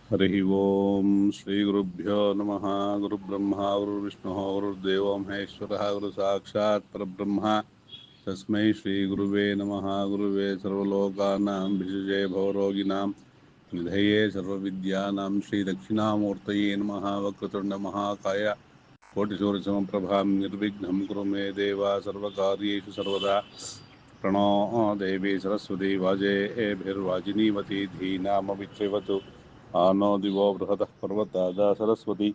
ಹರಿ ಓಂ ಶ್ರೀ ಗುರುಭ್ಯೋ ನಮಃ. ಗುರುಬ್ರಹ್ಮ ಗುರುರ್ವಿಷ್ಣು ಗುರುರ್ದೇವೋ ಮಹೇಶ್ವರ ಗುರು ಸಾಕ್ಷಾತ್ ಪರಬ್ರಹ್ಮ ತಸ್ಮೈ ಶ್ರೀ ಗುರುವೇ ನಮಃ. ಗುರುವೇ ಸರ್ವಲೋಕಾನಾಂ ಭಿಷಜೇ ಭವರೋಗಿಣಾಂ ನಿಧಯೇ ಸರ್ವವಿದ್ಯಾನಾಂ ಶ್ರೀ ದಕ್ಷಿಣಾಮೂರ್ತಯೇ ನಮಃ. ವಕ್ರತುಂಡ ಮಹಾಕಾಯ ಕೋಟಿಸೂರ್ಯಸಮಪ್ರಭಾಂ ನಿರ್ವಿಘ್ನಂ ಕುರು ಮೇ ದೇವ ಸರ್ವಕಾರ್ಯೇಷು ಸರ್ವದಾ. ಪ್ರಣೋ ದೇವಿ ಸರಸ್ವತಿ ವಾಜೇಭಿರ್ವಾಜಿನೀವತಿ ಧೀನಾಮವಿಚ್ಯವತು ಆನೋ ದಿವೋ ಬೃಹತಃ ಪರ್ವತಾದ ಸರಸ್ವತಿ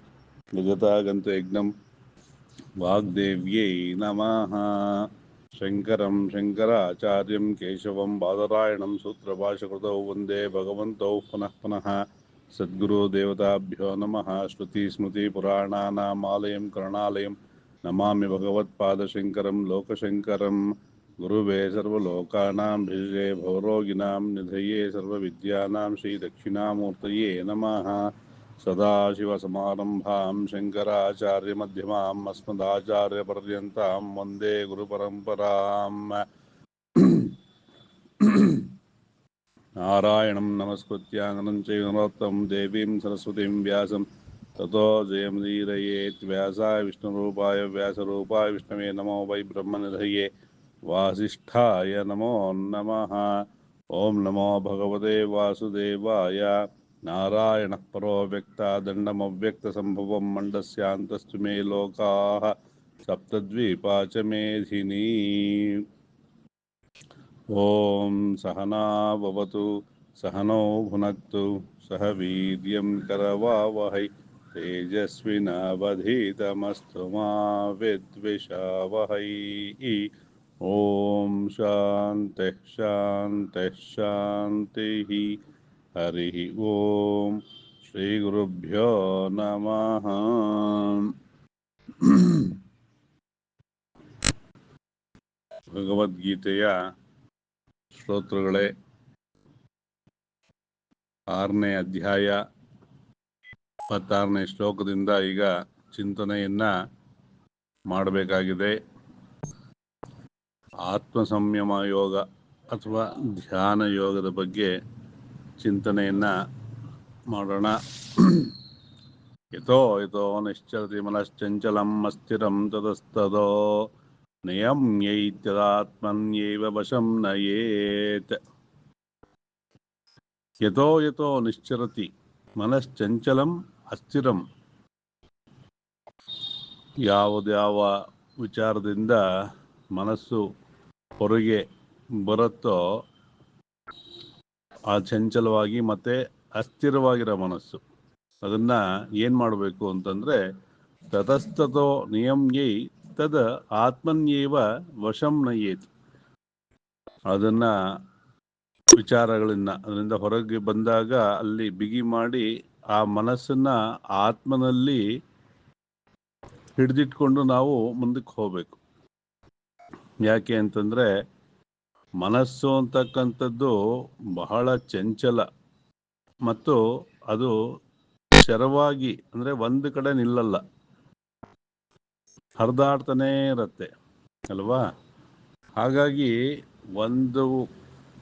ಜಗತಾಗಂತು ಯಜ್ಞಂ ವಾಗ್ದೇವ್ಯೈ ನಮಃ. ಶಂಕರಂ ಶಂಕರಾಚಾರ್ಯಂ ಕೇಶವಂ ಬಾದರಾಯಣಂ ಸೂತ್ರಭಾಷ್ಯಕೃತೌ ವಂದೇ ಭಗವಂತೌ ಪುನಃ ಪುನಃ. ಸದ್ಗುರು ದೇವತಾಭ್ಯೋ ನಮಃ. ಶ್ರುತಿ ಸ್ಮೃತಿ ಪುರಾಣಾನಾಮಾಲಯಂ ಕರುಣಾಲಯಂ ನಮಾಮಿ ಭಗವತ್ಪಾದಶಂಕರಂ ಲೋಕಶಂಕರಂ. ಗುರುವೇ ಸರ್ವಲೋಕಾನಾಂ ಭಿಷಜೇ ಭವರೋಗಿಣಾಂ ನಿಧಯೇ ಸರ್ವವಿದ್ಯಾನಾಂ ಶ್ರೀ ದಕ್ಷಿಣಾಮೂರ್ತಯೇ ನಮಃ. ಸದಾಶಿವಸಮಾರಂಭಾಂ ಶಂಕರಾಚಾರ್ಯಮಧ್ಯಮಾಂ ಅಸ್ಮದಾಚಾರ್ಯಪರ್ಯಂತಾಂ ವಂದೇ ಗುರುಪರಂಪರಾಂ. ನಾರಾಯಣಂ ನಮಸ್ಕೃತ್ಯ ನರಂ ಚೈವ ನರೋತ್ತಮಂ ದೇವೀಂ ಸರಸ್ವತೀಂ ವ್ಯಾಸಂ ತತೋ ಜಯಮುದೀರಯೇತ್. ವ್ಯಾಸಾಯ ವಿಷ್ಣುರೂಪಾಯ ವ್ಯಾಸರೂಪಾಯ ವಿಷ್ಣವೇ ನಮೋ ವೈ ಬ್ರಹ್ಮನಿಧಯೇ ವಾಸಿಷ್ಠಾಯ ನಮೋ ನಮಃ. ಓಂ ನಮೋ ಭಗವತೆ ವಾಸುದೇವಾಯ. ನಾರಾಯಣ ಪರೋ ವ್ಯಕ್ತ ದಂಡಮವ್ಯಕ್ತಸಂಭವಂ ಮಂಡಸ್ಯಾಂತಸ್ತು ಮೇ ಲೋಕಾಃ ಸಪ್ತದ್ವೀಪಾ ಚ ಮೇಧಿನಿ. ಓಂ ಸಹನಾ ಭವತು ಸಹನೌ ಭುನಕ್ತು ಸಹ ವೀರ್ಯಂ ಕರವಾವಹೈ ತೇಜಸ್ವಿನಾವಧೀತಮಸ್ತು ಮಾ ವಿದ್ವಿಷಾವಹೈ. ಓಂ ಶಾಂತಿ ಶಾಂತಿ ಶಾಂತಿ. ಹರಿ ಓಂ ಶ್ರೀ ಗುರುಭ್ಯೋ ನಮಃ. ಭಗವದ್ಗೀತೆಯ ಸ್ತೋತ್ರಗಳೇ 6ನೇ ಅಧ್ಯಾಯ 26ನೇ ಶ್ಲೋಕದಿಂದ ಈಗ ಚಿಂತನೆಯನ್ನ ಮಾಡಬೇಕಾಗಿದೆ. ಆತ್ಮ ಸಂಯಮ ಯೋಗ ಅಥವಾ ಧ್ಯಾನ ಯೋಗದ ಬಗ್ಗೆ ಚಿಂತನೆಯನ್ನ ಮಾಡೋಣ. ಯತೋ ಯತೋ ನಿಶ್ಚರತಿ ಮನಶ್ಚಂಚಲಂ ಅಸ್ಥಿರಂ ತತಸ್ತತೋ ನಿಯಮ್ಯೈತ್ಯದಾತ್ಮನ್ಯೇವ ವಶಂ ನಯೇತ್. ಯತೋ ಯತೋ ನಿಶ್ಚರತಿ ಮನಶ್ಚಂಚಲಂ ಅಸ್ಥಿರಂ. ಯಾವುದ್ಯಾವ ವಿಚಾರದಿಂದ ಮನಸ್ಸು ಹೊರಗೆ ಬರುತ್ತೋ ಆ ಚಂಚಲವಾಗಿ ಮತ್ತೆ ಅಸ್ಥಿರವಾಗಿರೋ ಮನಸ್ಸು, ಅದನ್ನ ಏನ್ ಮಾಡಬೇಕು ಅಂತಂದ್ರೆ ತತಸ್ತತೋ ನಿಯಮ್ಯೈ ತದ ಆತ್ಮನ್ಯೇವ ವಶಂ ನಯೇತ್. ಅದನ್ನ ವಿಚಾರಗಳನ್ನ ಅದರಿಂದ ಹೊರಗೆ ಬಂದಾಗ ಅಲ್ಲಿ ಬಿಗಿ ಮಾಡಿ ಆ ಮನಸ್ಸನ್ನ ಆತ್ಮನಲ್ಲಿ ಹಿಡಿದಿಟ್ಕೊಂಡು ನಾವು ಮುಂದಕ್ಕೆ ಹೋಗ್ಬೇಕು. ಯಾಕೆ ಅಂತಂದ್ರೆ ಮನಸ್ಸು ಅಂತಕ್ಕಂಥದ್ದು ಬಹಳ ಚಂಚಲ ಮತ್ತು ಅದು ಶರವಾಗಿ ಅಂದ್ರೆ ಒಂದು ಕಡೆ ನಿಲ್ಲಲ್ಲ, ಹರಿದಾಡ್ತಾನೇ ಇರತ್ತೆ ಅಲ್ವಾ. ಹಾಗಾಗಿ ಒಂದು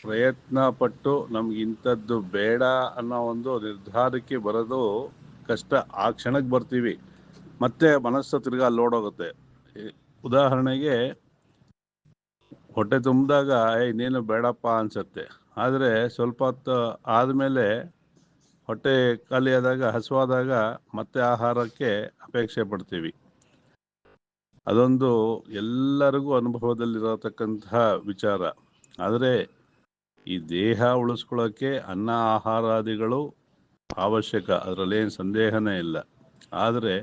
ಪ್ರಯತ್ನ ಪಟ್ಟು ನಮ್ಗೆ ಇಂಥದ್ದು ಬೇಡ ಅನ್ನೋ ಒಂದು ನಿರ್ಧಾರಕ್ಕೆ ಬರೋದು ಕಷ್ಟ. ಆ ಕ್ಷಣಕ್ಕೆ ಬರ್ತೀವಿ, ಮತ್ತೆ ಮನಸ್ಸು ತಿರ್ಗಾ ಅಲ್ಲೋಡೋಗುತ್ತೆ. ಉದಾಹರಣೆಗೆ ಹೊಟ್ಟೆ ತುಂಬಿದಾಗ ಇನ್ನೇನು ಬೇಡಪ್ಪ ಅನ್ಸತ್ತೆ, ಆದರೆ ಸ್ವಲ್ಪ ಹೊತ್ತು ಆದಮೇಲೆ ಹೊಟ್ಟೆ ಖಾಲಿಯಾದಾಗ ಹಸುವಾದಾಗ ಮತ್ತೆ ಆಹಾರಕ್ಕೆ ಅಪೇಕ್ಷೆ ಪಡ್ತೀವಿ. ಅದೊಂದು ಎಲ್ಲರಿಗೂ ಅನುಭವದಲ್ಲಿರತಕ್ಕಂತಹ ವಿಚಾರ. ಆದರೆ ಈ ದೇಹ ಉಳಿಸ್ಕೊಳ್ಳೋಕ್ಕೆ ಅನ್ನ ಆಹಾರಾದಿಗಳು ಅವಶ್ಯಕ, ಅದರಲ್ಲೇನು ಸಂದೇಹನೇ ಇಲ್ಲ. ಆದರೆ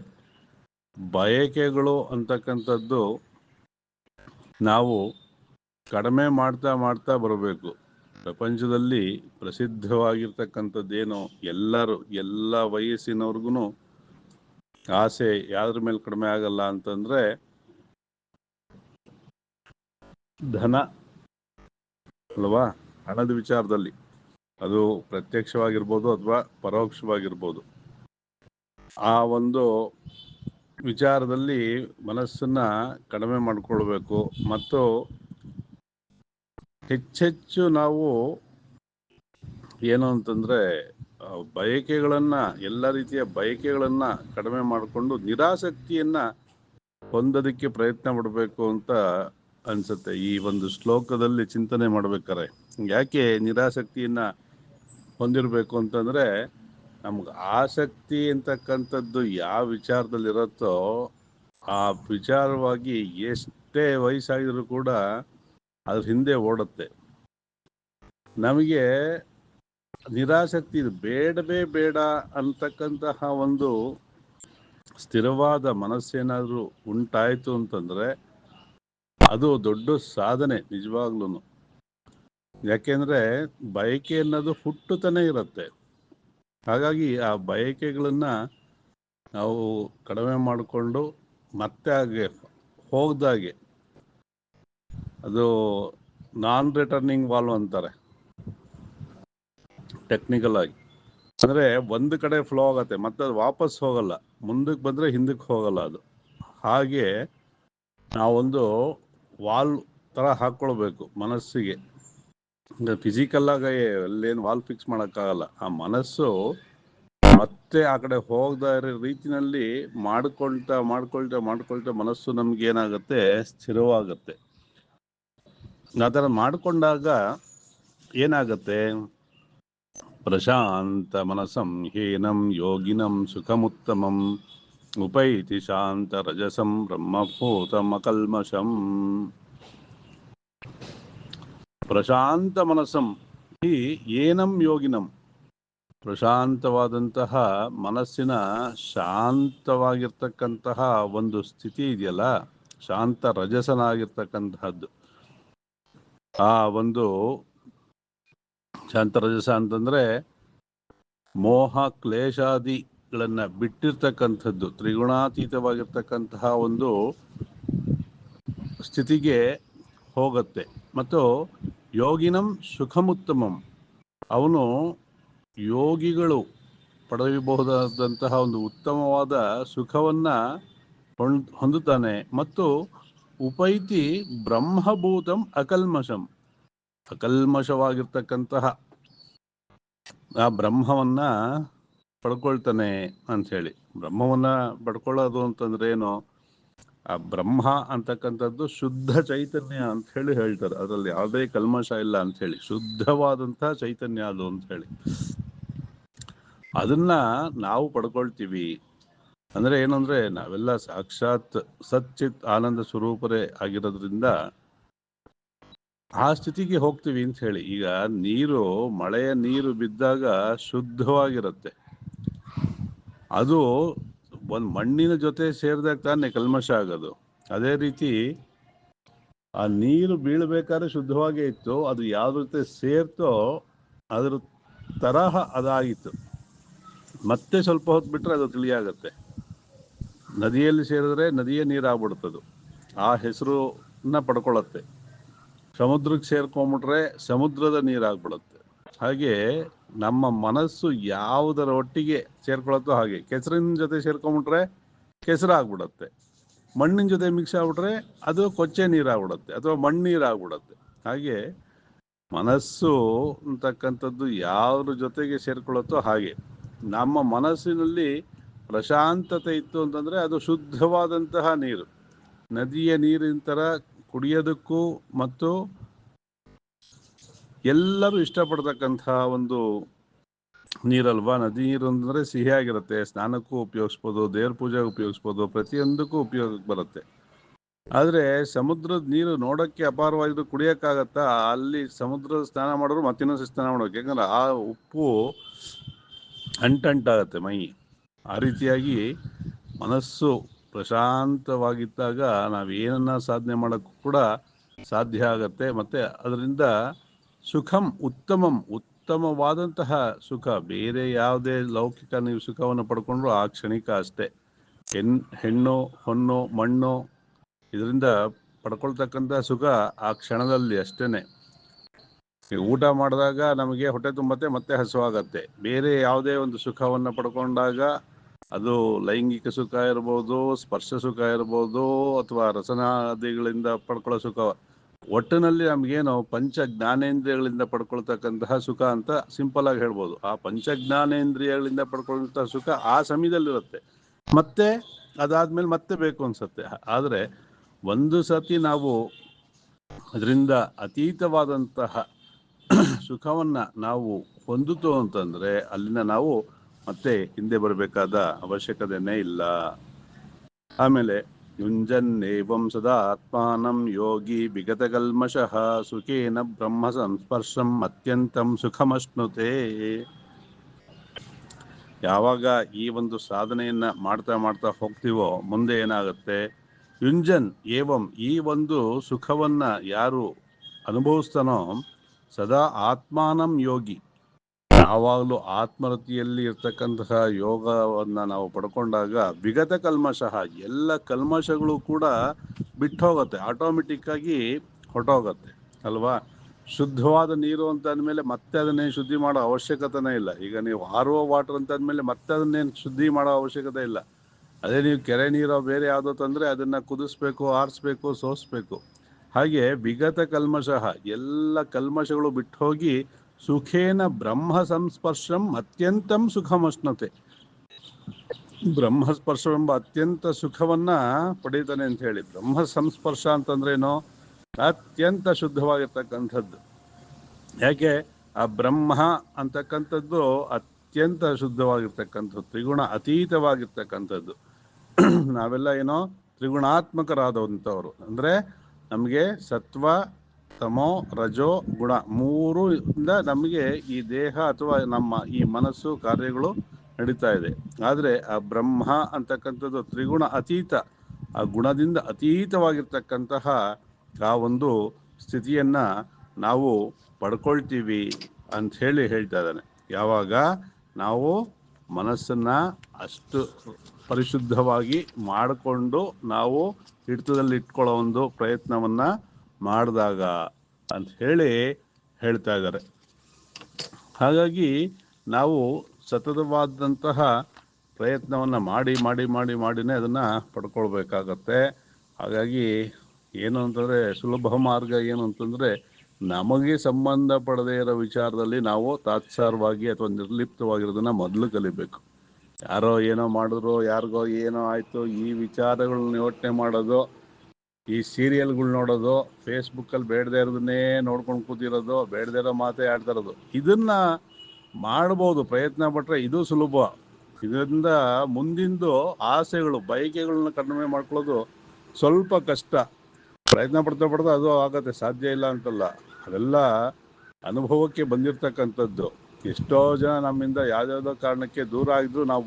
ಬಯಕೆಗಳು ಅಂತಕ್ಕಂಥದ್ದು ನಾವು ಕಡಿಮೆ ಮಾಡ್ತಾ ಮಾಡ್ತಾ ಬರಬೇಕು. ಪ್ರಪಂಚದಲ್ಲಿ ಪ್ರಸಿದ್ಧವಾಗಿರ್ತಕ್ಕಂಥದ್ದೇನು, ಎಲ್ಲ ವಯಸ್ಸಿನವ್ರಿಗೂ ಆಸೆ ಯಾವ್ದ್ರ ಮೇಲೆ ಕಡಿಮೆ ಆಗಲ್ಲ ಅಂತಂದ್ರೆ ಧನ ಅಲ್ವಾ. ಹಣದ ವಿಚಾರದಲ್ಲಿ ಅದು ಪ್ರತ್ಯಕ್ಷವಾಗಿರ್ಬೋದು ಅಥವಾ ಪರೋಕ್ಷವಾಗಿರ್ಬೋದು. ಆ ಒಂದು ವಿಚಾರದಲ್ಲಿ ಮನಸ್ಸನ್ನ ಕಡಿಮೆ ಮಾಡಿಕೊಳ್ಬೇಕು. ಮತ್ತು ಹೆಚ್ಚೆಚ್ಚು ನಾವು ಏನು ಅಂತಂದ್ರೆ ಬಯಕೆಗಳನ್ನು, ಎಲ್ಲ ರೀತಿಯ ಬಯಕೆಗಳನ್ನು ಕಡಿಮೆ ಮಾಡಿಕೊಂಡು ನಿರಾಸಕ್ತಿಯನ್ನು ಹೊಂದೋದಕ್ಕೆ ಪ್ರಯತ್ನ ಪಡಬೇಕು ಅಂತ ಅನಿಸುತ್ತೆ. ಈ ಒಂದು ಶ್ಲೋಕದಲ್ಲಿ ಚಿಂತನೆ ಮಾಡ್ಬೇಕಾರೆ ಯಾಕೆ ನಿರಾಸಕ್ತಿಯನ್ನು ಹೊಂದಿರಬೇಕು ಅಂತಂದರೆ, ನಮ್ಗೆ ಆಸಕ್ತಿ ಅಂತಕ್ಕಂಥದ್ದು ಯಾವ ವಿಚಾರದಲ್ಲಿರುತ್ತೋ ಆ ವಿಚಾರವಾಗಿ ಎಷ್ಟೇ ವಯಸ್ಸಾಗಿದ್ರು ಕೂಡ ಅದ್ರ ಹಿಂದೆ ಓಡುತ್ತೆ. ನಮಗೆ ನಿರಾಸಕ್ತಿ ಬೇಡವೇ ಬೇಡ ಅಂತಕ್ಕಂತಹ ಒಂದು ಸ್ಥಿರವಾದ ಮನಸ್ಸೇನಾದರೂ ಉಂಟಾಯಿತು ಅಂತಂದರೆ ಅದು ದೊಡ್ಡ ಸಾಧನೆ ನಿಜವಾಗ್ಲೂ. ಯಾಕೆಂದರೆ ಬಯಕೆ ಅನ್ನೋದು ಹುಟ್ಟುತ್ತಾನೆ ಇರುತ್ತೆ. ಹಾಗಾಗಿ ಆ ಬಯಕೆಗಳನ್ನು ನಾವು ಕಡಿಮೆ ಮಾಡಿಕೊಂಡು ಮತ್ತೆ ಹಾಗೆ ಹೋಗ್ದಾಗೆ, ಅದು ನಾನ್ ರಿಟರ್ನಿಂಗ್ ವಾಲ್ವ್ ಅಂತಾರೆ ಟೆಕ್ನಿಕಲ್ ಆಗಿ. ಅಂದರೆ ಒಂದು ಕಡೆ ಫ್ಲೋ ಆಗುತ್ತೆ, ಮತ್ತೆ ಅದು ವಾಪಸ್ ಹೋಗಲ್ಲ, ಮುಂದಕ್ಕೆ ಬಂದರೆ ಹಿಂದಕ್ಕೆ ಹೋಗಲ್ಲ ಅದು. ಹಾಗೆ ನಾವೊಂದು ವಾಲ್ ಥರ ಹಾಕ್ಕೊಳ್ಬೇಕು ಮನಸ್ಸಿಗೆ. ಫಿಸಿಕಲ್ಲಾಗಿ ಅಲ್ಲೇನು ವಾಲ್ ಫಿಕ್ಸ್ ಮಾಡೋಕ್ಕಾಗಲ್ಲ. ಆ ಮನಸ್ಸು ಮತ್ತೆ ಆ ಕಡೆ ಹೋಗದ ಇರೋ ರೀತಿನಲ್ಲಿ ಮಾಡ್ಕೊಳ್ತಾ ಮನಸ್ಸು ನಮ್ಗೇನಾಗುತ್ತೆ, ಸ್ಥಿರವಾಗುತ್ತೆ. ಆ ಥರ ಮಾಡಿಕೊಂಡಾಗ ಏನಾಗುತ್ತೆ, ಪ್ರಶಾಂತ ಮನಸಂ ಹೀನಂ ಯೋಗಿನಂ ಸುಖಮುತ್ತಮಂ ಉಪೈತಿ ಶಾಂತ ರಜಸಂ ಬ್ರಹ್ಮಭೂತಮಕಲ್ಮಷಂ. ಪ್ರಶಾಂತ ಮನಸಂ ಹಿ ಏನಂ ಯೋಗಿನಂ, ಪ್ರಶಾಂತವಾದಂತಹ ಮನಸ್ಸಿನ ಶಾಂತವಾಗಿರ್ತಕ್ಕಂತಹ ಒಂದು ಸ್ಥಿತಿ ಇದೆಯಲ್ಲ, ಶಾಂತ ರಜಸನಾಗಿರ್ತಕ್ಕಂತಹದ್ದು. ಆ ಒಂದು ಶಾಂತರಜಸ ಅಂತಂದರೆ ಮೋಹ ಕ್ಲೇಶಾದಿಗಳನ್ನು ಬಿಟ್ಟಿರ್ತಕ್ಕಂಥದ್ದು, ತ್ರಿಗುಣಾತೀತವಾಗಿರ್ತಕ್ಕಂತಹ ಒಂದು ಸ್ಥಿತಿಗೆ ಹೋಗುತ್ತೆ. ಮತ್ತು ಯೋಗಿನಂ ಸುಖಮುತ್ತಮಂ, ಅವನು ಯೋಗಿಗಳು ಪಡೆಯಬಹುದಾದಂತಹ ಒಂದು ಉತ್ತಮವಾದ ಸುಖವನ್ನು ಹೊಂದುತ್ತಾನೆ. ಮತ್ತು ಉಪೈತಿ ಬ್ರಹ್ಮಭೂತಂ ಅಕಲ್ಮಷಂ, ಅಕಲ್ಮಷವಾಗಿರ್ತಕ್ಕಂತಹ ಆ ಬ್ರಹ್ಮವನ್ನು ಪಡ್ಕೊಳ್ತಾನೆ ಅಂಥೇಳಿ. ಬ್ರಹ್ಮವನ್ನು ಪಡ್ಕೊಳ್ಳೋದು ಅಂತಂದ್ರೆ ಏನು, ಆ ಬ್ರಹ್ಮ ಅಂತಕ್ಕಂಥದ್ದು ಶುದ್ಧ ಚೈತನ್ಯ ಅಂಥೇಳಿ ಹೇಳ್ತಾರೆ. ಅದರಲ್ಲಿ ಯಾವುದೇ ಕಲ್ಮಶ ಇಲ್ಲ ಅಂಥೇಳಿ, ಶುದ್ಧವಾದಂತಹ ಚೈತನ್ಯ ಅದು ಅಂಥೇಳಿ. ಅದನ್ನ ನಾವು ಪಡ್ಕೊಳ್ತೀವಿ. ಅಂದರೆ ಏನು ಅಂದರೆ, ನಾವೆಲ್ಲ ಸಾಕ್ಷಾತ್ ಸಚ್ಚಿತ್ ಆನಂದ ಸ್ವರೂಪರೇ ಆಗಿರೋದ್ರಿಂದ ಆ ಸ್ಥಿತಿಗೆ ಹೋಗ್ತೀವಿ ಅಂತ ಹೇಳಿ. ಈಗ ನೀರು, ಮಳೆಯ ನೀರು ಬಿದ್ದಾಗ ಶುದ್ಧವಾಗಿರುತ್ತೆ. ಅದು ಒಂದು ಮಣ್ಣಿನ ಜೊತೆ ಸೇರಿದಾಗ ತಾನೇ ಕಲ್ಮಶ ಆಗೋದು. ಅದೇ ರೀತಿ ಆ ನೀರು ಬೀಳಬೇಕಾದ್ರೆ ಶುದ್ಧವಾಗೇ ಇತ್ತು, ಅದು ಯಾವ ಜೊತೆ ಸೇರ್ತೋ ಅದ್ರ ತರಹ ಅದಾಗಿತ್ತು. ಮತ್ತೆ ಸ್ವಲ್ಪ ಹೊತ್ತು ಬಿಟ್ಟರೆ ಅದು ತಿಳಿಯಾಗತ್ತೆ. ನದಿಯಲ್ಲಿ ಸೇರಿದ್ರೆ ನದಿಯೇ ನೀರಾಗ್ಬಿಡ್ತದು, ಆ ಹೆಸರನ್ನ ಪಡ್ಕೊಳ್ಳುತ್ತೆ. ಸಮುದ್ರಕ್ಕೆ ಸೇರ್ಕೊಂಡ್ಬಿಟ್ರೆ ಸಮುದ್ರದ ನೀರಾಗ್ಬಿಡುತ್ತೆ. ಹಾಗೆ ನಮ್ಮ ಮನಸ್ಸು ಯಾವುದರ ಒಟ್ಟಿಗೆ ಸೇರ್ಕೊಳತ್ತೋ ಹಾಗೆ, ಕೆಸರಿನ ಜೊತೆ ಸೇರ್ಕೊಂಡ್ಬಿಟ್ರೆ ಕೆಸರಾಗ್ಬಿಡುತ್ತೆ, ಮಣ್ಣಿನ ಜೊತೆ ಮಿಕ್ಸ್ ಆಗ್ಬಿಟ್ರೆ ಅದು ಕೊಚ್ಚೆ ನೀರಾಗ್ಬಿಡುತ್ತೆ ಅಥವಾ ಮಣ್ಣೀರಾಗ್ಬಿಡುತ್ತೆ. ಹಾಗೆ ಮನಸ್ಸು ಅಂತಕ್ಕಂಥದ್ದು ಯಾವುದ್ರ ಜೊತೆಗೆ ಸೇರ್ಕೊಳ್ಳುತ್ತೋ ಹಾಗೆ, ನಮ್ಮ ಮನಸ್ಸಿನಲ್ಲಿ ಪ್ರಶಾಂತತೆ ಇತ್ತು ಅಂತಂದರೆ ಅದು ಶುದ್ಧವಾದಂತಹ ನೀರು, ನದಿಯ ನೀರಿನ ಥರ ಕುಡಿಯೋದಕ್ಕೂ ಮತ್ತು ಎಲ್ಲರೂ ಇಷ್ಟಪಡ್ತಕ್ಕಂತಹ ಒಂದು ನೀರಲ್ವಾ. ನದಿ ನೀರು ಅಂದರೆ ಸಿಹಿಯಾಗಿರುತ್ತೆ, ಸ್ನಾನಕ್ಕೂ ಉಪಯೋಗಿಸ್ಬೋದು, ದೇವ್ರ ಪೂಜೆಗೆ ಉಪಯೋಗಿಸ್ಬೋದು, ಪ್ರತಿಯೊಂದಕ್ಕೂ ಉಪಯೋಗಕ್ಕೆ ಬರುತ್ತೆ. ಆದರೆ ಸಮುದ್ರದ ನೀರು ನೋಡೋಕ್ಕೆ ಅಪಾರವಾಗಿದ್ದು ಕುಡಿಯೋಕ್ಕಾಗತ್ತಾ? ಅಲ್ಲಿ ಸಮುದ್ರದ ಸ್ನಾನ ಮಾಡಿದ್ರು ಮತ್ತಿನ್ನೊಂದು ಸ್ನಾನ ಮಾಡೋಕೆ, ಯಾಕಂದ್ರೆ ಆ ಉಪ್ಪು ಅಂಟಾಗತ್ತೆ ಮೈ. ಆ ರೀತಿಯಾಗಿ ಮನಸ್ಸು ಪ್ರಶಾಂತವಾಗಿದ್ದಾಗ ನಾವೇನನ್ನ ಸಾಧನೆ ಮಾಡೋಕ್ಕೂ ಕೂಡ ಸಾಧ್ಯ ಆಗತ್ತೆ. ಮತ್ತು ಅದರಿಂದ ಸುಖಂ ಉತ್ತಮಂ, ಉತ್ತಮವಾದಂತಹ ಸುಖ. ಬೇರೆ ಯಾವುದೇ ಲೌಕಿಕ ನೀವು ಸುಖವನ್ನು ಪಡ್ಕೊಂಡ್ರು ಆ ಕ್ಷಣಿಕ ಅಷ್ಟೇ. ಹೆಣ್ಣು ಹೊನ್ನು ಮಣ್ಣು ಇದರಿಂದ ಪಡ್ಕೊಳ್ತಕ್ಕಂಥ ಸುಖ ಆ ಕ್ಷಣದಲ್ಲಿ ಅಷ್ಟೇ. ಊಟ ಮಾಡಿದಾಗ ನಮಗೆ ಹೊಟ್ಟೆ ತುಂಬತ್ತೆ, ಮತ್ತೆ ಹಸುವಾಗತ್ತೆ. ಬೇರೆ ಯಾವುದೇ ಒಂದು ಸುಖವನ್ನು ಪಡ್ಕೊಂಡಾಗ ಅದು ಲೈಂಗಿಕ ಸುಖ ಇರ್ಬೋದು, ಸ್ಪರ್ಶ ಸುಖ ಇರ್ಬೋದು, ಅಥವಾ ರಸನಾದಿಗಳಿಂದ ಪಡ್ಕೊಳ್ಳೋ ಸುಖ ಒಟ್ಟಿನಲ್ಲಿ ನಮಗೇನು ಪಂಚ ಜ್ಞಾನೇಂದ್ರಿಯಗಳಿಂದ ಪಡ್ಕೊಳ್ತಕ್ಕಂತಹ ಸುಖ ಅಂತ ಸಿಂಪಲ್ ಆಗಿ ಹೇಳ್ಬೋದು. ಆ ಪಂಚ ಜ್ಞಾನೇಂದ್ರಿಯಗಳಿಂದ ಪಡ್ಕೊಳ್ತಕ್ಕಂತಹ ಸುಖ ಆ ಸಮಯದಲ್ಲಿರುತ್ತೆ, ಮತ್ತೆ ಅದಾದ್ಮೇಲೆ ಮತ್ತೆ ಬೇಕು ಅನ್ಸುತ್ತೆ. ಆದರೆ ಒಂದು ಸತಿ ನಾವು ಅದರಿಂದ ಅತೀತವಾದಂತಹ ಸುಖವನ್ನ ನಾವು ಹೊಂದಿತು ಅಂತಂದ್ರೆ ಅಲ್ಲಿನ ನಾವು ಮತ್ತೆ ಹಿಂದೆ ಬರಬೇಕಾದ ಅವಶ್ಯಕತೆನೇ ಇಲ್ಲ. ಆಮೇಲೆ ಯುಂಜನ್ನೇವಂ ಸದಾ ಆತ್ಮಾನಂ ಯೋಗಿ ವಿಗತ ಕಲ್ಮಷಃ ಸುಖೇನ ಬ್ರಹ್ಮ ಸಂಸ್ಪರ್ಶಂ ಅತ್ಯಂತಂ ಸುಖಮಶ್ನುತೆ. ಯಾವಾಗ ಈ ಒಂದು ಸಾಧನೆಯನ್ನ ಮಾಡ್ತಾ ಮಾಡ್ತಾ ಹೋಗ್ತೀವೋ ಮುಂದೆ ಏನಾಗುತ್ತೆ, ಯುಂಜನ್ ಏವಂ ಈ ಒಂದು ಸುಖವನ್ನ ಯಾರು ಅನುಭವಿಸ್ತಾನೋ ಸದಾ ಆತ್ಮಾನಂ ಯೋಗಿ, ಯಾವಾಗಲೂ ಆತ್ಮರತಿಯಲ್ಲಿ ಇರ್ತಕ್ಕಂತಹ ಯೋಗವನ್ನ ನಾವು ಪಡ್ಕೊಂಡಾಗ ವಿಗತ ಕಲ್ಮಶಃ ಎಲ್ಲ ಕಲ್ಮಶಗಳು ಕೂಡ ಬಿಟ್ಟು ಹೋಗುತ್ತೆ, ಆಟೋಮೆಟಿಕ್ ಆಗಿ ಹೊರಟೋಗತ್ತೆ ಅಲ್ವಾ. ಶುದ್ಧವಾದ ನೀರು ಅಂತ ಅಂದಮೇಲೆ ಮತ್ತೆ ಅದನ್ನೇನು ಶುದ್ಧಿ ಮಾಡೋ ಅವಶ್ಯಕತೆನೇ ಇಲ್ಲ. ಈಗ ನೀವು ಆರ್ ಒ ವಾಟರ್ ಅಂತ ಅಂದಮೇಲೆ ಮತ್ತೆ ಅದನ್ನೇನು ಶುದ್ಧಿ ಮಾಡೋ ಅವಶ್ಯಕತೆ ಇಲ್ಲ. ಅದೇ ನೀವು ಕೆರೆ ನೀರೋ ಬೇರೆ ಯಾವುದೋ ತಂದರೆ ಅದನ್ನು ಕುದಿಸ್ಬೇಕು, ಆರಿಸ್ಬೇಕು, ಸೋಸ್ಬೇಕು. ಹಾಗೆ ವಿಗತ ಕಲ್ಮಶಃ ಎಲ್ಲ ಕಲ್ಮಶಗಳು ಬಿಟ್ಟು ಹೋಗಿ ಸುಖೇನ ಬ್ರಹ್ಮ ಸಂಸ್ಪರ್ಶಂ ಅತ್ಯಂತಂ ಸುಖಮಶ್ನತೆ, ಬ್ರಹ್ಮಸ್ಪರ್ಶವೆಂಬ ಅತ್ಯಂತ ಸುಖವನ್ನ ಪಡೀತಾನೆ ಅಂತ ಹೇಳಿ. ಬ್ರಹ್ಮ ಸಂಸ್ಪರ್ಶ ಅಂತಂದ್ರೇನು, ಅತ್ಯಂತ ಶುದ್ಧವಾಗಿರ್ತಕ್ಕಂಥದ್ದು. ಯಾಕೆ ಆ ಬ್ರಹ್ಮ ಅಂತಕ್ಕಂಥದ್ದು ಅತ್ಯಂತ ಶುದ್ಧವಾಗಿರ್ತಕ್ಕಂಥದ್ದು, ತ್ರಿಗುಣ ಅತೀತವಾಗಿರ್ತಕ್ಕಂಥದ್ದು. ನಾವೆಲ್ಲ ಏನೋ ತ್ರಿಗುಣಾತ್ಮಕರಾದಂಥವ್ರು, ಅಂದರೆ ನಮಗೆ ಸತ್ವ ತಮೋ ರಜೋ ಗುಣ ಮೂರು ಇಂದ ನಮಗೆ ಈ ದೇಹ ಅಥವಾ ನಮ್ಮ ಈ ಮನಸ್ಸು ಕಾರ್ಯಗಳು ನಡೀತಾ ಇದೆ. ಆದರೆ ಆ ಬ್ರಹ್ಮ ಅಂತಕ್ಕಂಥದ್ದು ತ್ರಿಗುಣ ಅತೀತ, ಆ ಗುಣದಿಂದ ಅತೀತವಾಗಿರ್ತಕ್ಕಂತಹ ಆ ಒಂದು ಸ್ಥಿತಿಯನ್ನ ನಾವು ಪಡ್ಕೊಳ್ತೀವಿ ಅಂತ ಹೇಳ್ತಾ ಇದ್ದಾನೆ. ಯಾವಾಗ ನಾವು ಮನಸ್ಸನ್ನ ಅಷ್ಟು ಪರಿಶುದ್ಧವಾಗಿ ಮಾಡಿಕೊಂಡು ನಾವು ಹಿಡಿತದಲ್ಲಿ ಇಟ್ಕೊಳ್ಳೋ ಒಂದು ಪ್ರಯತ್ನವನ್ನ ಮಾಡಿದಾಗ ಅಂತ ಹೇಳ್ತಾ ಇದ್ದಾರೆ. ಹಾಗಾಗಿ ನಾವು ಸತತವಾದಂತಹ ಪ್ರಯತ್ನವನ್ನು ಮಾಡಿನೇ ಅದನ್ನು ಪಡ್ಕೊಳ್ಬೇಕಾಗತ್ತೆ. ಹಾಗಾಗಿ ಏನು ಅಂತಂದರೆ ಸುಲಭ ಮಾರ್ಗ ಏನು ಅಂತಂದರೆ, ನಮಗೆ ಸಂಬಂಧಪಡದೇ ಇರೋ ವಿಚಾರದಲ್ಲಿ ನಾವು ತಾತ್ಸಾರವಾಗಿ ಅಥವಾ ನಿರ್ಲಿಪ್ತವಾಗಿರೋದನ್ನ ಮೊದಲು ಕಲಿಬೇಕು. ಯಾರೋ ಏನೋ ಮಾಡಿದ್ರು, ಯಾರಿಗೋ ಏನೋ ಆಯಿತು, ಈ ವಿಚಾರಗಳನ್ನ ಯೋಚನೆ ಮಾಡೋದು, ಈ ಸೀರಿಯಲ್ಗಳು ನೋಡೋದು, ಫೇಸ್ಬುಕ್ಕಲ್ಲಿ ಬೇಡದೇ ಇರೋದನ್ನೇ ನೋಡ್ಕೊಂಡು ಕೂತಿರೋದು, ಬೇಡದೇ ಇರೋ ಮಾತೇ ಆಡ್ತಾ ಇರೋದು, ಇದನ್ನ ಮಾಡ್ಬೋದು ಪ್ರಯತ್ನ ಪಟ್ಟರೆ. ಇದು ಸುಲಭ. ಇದರಿಂದ ಮುಂದಿಂದು ಆಸೆಗಳು ಬಯಕೆಗಳನ್ನ ಕಡಿಮೆ ಮಾಡ್ಕೊಳ್ಳೋದು ಸ್ವಲ್ಪ ಕಷ್ಟ. ಪ್ರಯತ್ನ ಪಡ್ತಾ ಅದು ಆಗತ್ತೆ, ಸಾಧ್ಯ ಇಲ್ಲ ಅಂತಲ್ಲ. ಅದೆಲ್ಲ ಅನುಭವಕ್ಕೆ ಬಂದಿರತಕ್ಕಂಥದ್ದು. ಎಷ್ಟೋ ಜನ ನಮ್ಮಿಂದ ಯಾವ್ಯಾವುದೋ ಕಾರಣಕ್ಕೆ ದೂರ ಆಗಿದ್ರು ನಾವು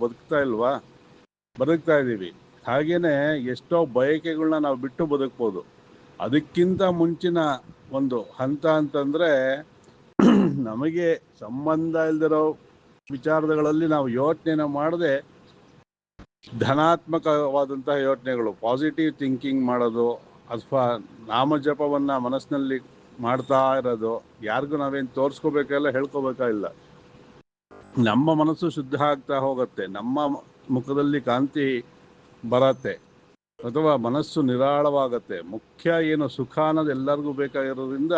ಬದುಕ್ತಾ ಇದ್ದೀವಿ. ಹಾಗೇನೆ ಎಷ್ಟೋ ಬಯಕೆಗಳನ್ನ ನಾವು ಬಿಟ್ಟು ಬದುಕ್ಬೋದು. ಅದಕ್ಕಿಂತ ಮುಂಚಿನ ಒಂದು ಹಂತ ಅಂತಂದ್ರೆ, ನಮಗೆ ಸಂಬಂಧ ಇಲ್ದಿರೋ ವಿಚಾರಗಳಲ್ಲಿ ನಾವು ಯೋಚನೆನ ಮಾಡದೆ ಧನಾತ್ಮಕವಾದಂತಹ ಯೋಚನೆಗಳು, ಪಾಸಿಟಿವ್ ಥಿಂಕಿಂಗ್ ಮಾಡೋದು, ಅಥವಾ ನಾಮಜಪವನ್ನ ಮನಸ್ಸಿನಲ್ಲಿ ಮಾಡ್ತಾ ಇರೋದು. ಯಾರಿಗೂ ನಾವೇನು ತೋರಿಸ್ಕೋಬೇಕಲ್ಲ, ಹೇಳ್ಕೋಬೇಕಾಗಿಲ್ಲ. ನಮ್ಮ ಮನಸ್ಸು ಶುದ್ಧ ಆಗ್ತಾ ಹೋಗುತ್ತೆ, ನಮ್ಮ ಮುಖದಲ್ಲಿ ಕಾಂತಿ ಬರತ್ತೆ, ಅಥವಾ ಮನಸ್ಸು ನಿರಾಳವಾಗತ್ತೆ. ಮುಖ್ಯ ಏನು, ಸುಖ ಅನ್ನೋದು ಎಲ್ಲರಿಗೂ ಬೇಕಾಗಿರೋದ್ರಿಂದ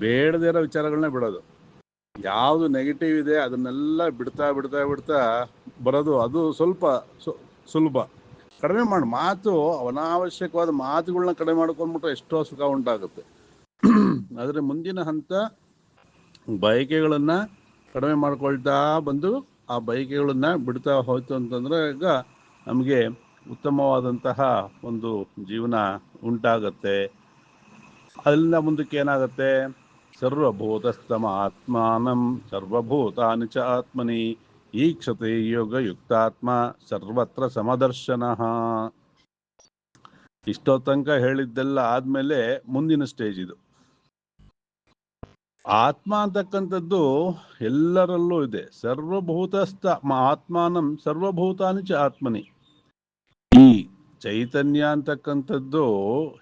ಬೇಡದೇ ಇರೋ ವಿಚಾರಗಳನ್ನ ಬಿಡೋದು. ಯಾವುದು ನೆಗೆಟಿವ್ ಇದೆ ಅದನ್ನೆಲ್ಲ ಬಿಡ್ತಾ ಬರೋದು. ಅದು ಸ್ವಲ್ಪ ಸುಲಭ. ಕಡಿಮೆ ಮಾಡಿ ಅನಾವಶ್ಯಕವಾದ ಮಾತುಗಳನ್ನ ಕಡಿಮೆ ಮಾಡ್ಕೊಂಡ್ಬಿಟ್ರೆ ಎಷ್ಟೋ ಸುಖ ಉಂಟಾಗುತ್ತೆ. ಆದರೆ ಮುಂದಿನ ಹಂತ ಬಯಕೆಗಳನ್ನ ಕಡಿಮೆ ಮಾಡ್ಕೊಳ್ತಾ ಬಂದು ಆ ಬಯಕೆಗಳನ್ನ ಬಿಡ್ತಾ ಹೋಯ್ತು ಅಂತಂದ್ರೆ ಈಗ ನಮಗೆ ಉತ್ತಮವಾದಂತಹ ಒಂದು ಜೀವನ ಉಂಟಾಗತ್ತೆ. ಅಲ್ಲಿಂದ ಮುಂದಕ್ಕೆ ಏನಾಗುತ್ತೆ, ಸರ್ವಭೂತಸ್ಥಮ ಆತ್ಮಾನಂ ಸರ್ವಭೂತಾನಿ ಚ ಆತ್ಮನಿ ಈಕ್ಷತೆ ಯೋಗ ಯುಕ್ತಾತ್ಮ ಸರ್ವತ್ರ ಸಮದರ್ಶನ. ಇಷ್ಟೋ ತನಕ ಹೇಳಿದ್ದೆಲ್ಲ ಆದ್ಮೇಲೆ ಮುಂದಿನ ಸ್ಟೇಜ್ ಇದು. ಆತ್ಮ ಅಂತಕ್ಕಂಥದ್ದು ಎಲ್ಲರಲ್ಲೂ ಇದೆ. ಸರ್ವಭೂತಸ್ಥ ಆತ್ಮಾನಂ ಸರ್ವಭೂತಾನಿ ಚ ಆತ್ಮನಿ. ಈ ಚೈತನ್ಯ ಅಂತಕ್ಕಂಥದ್ದು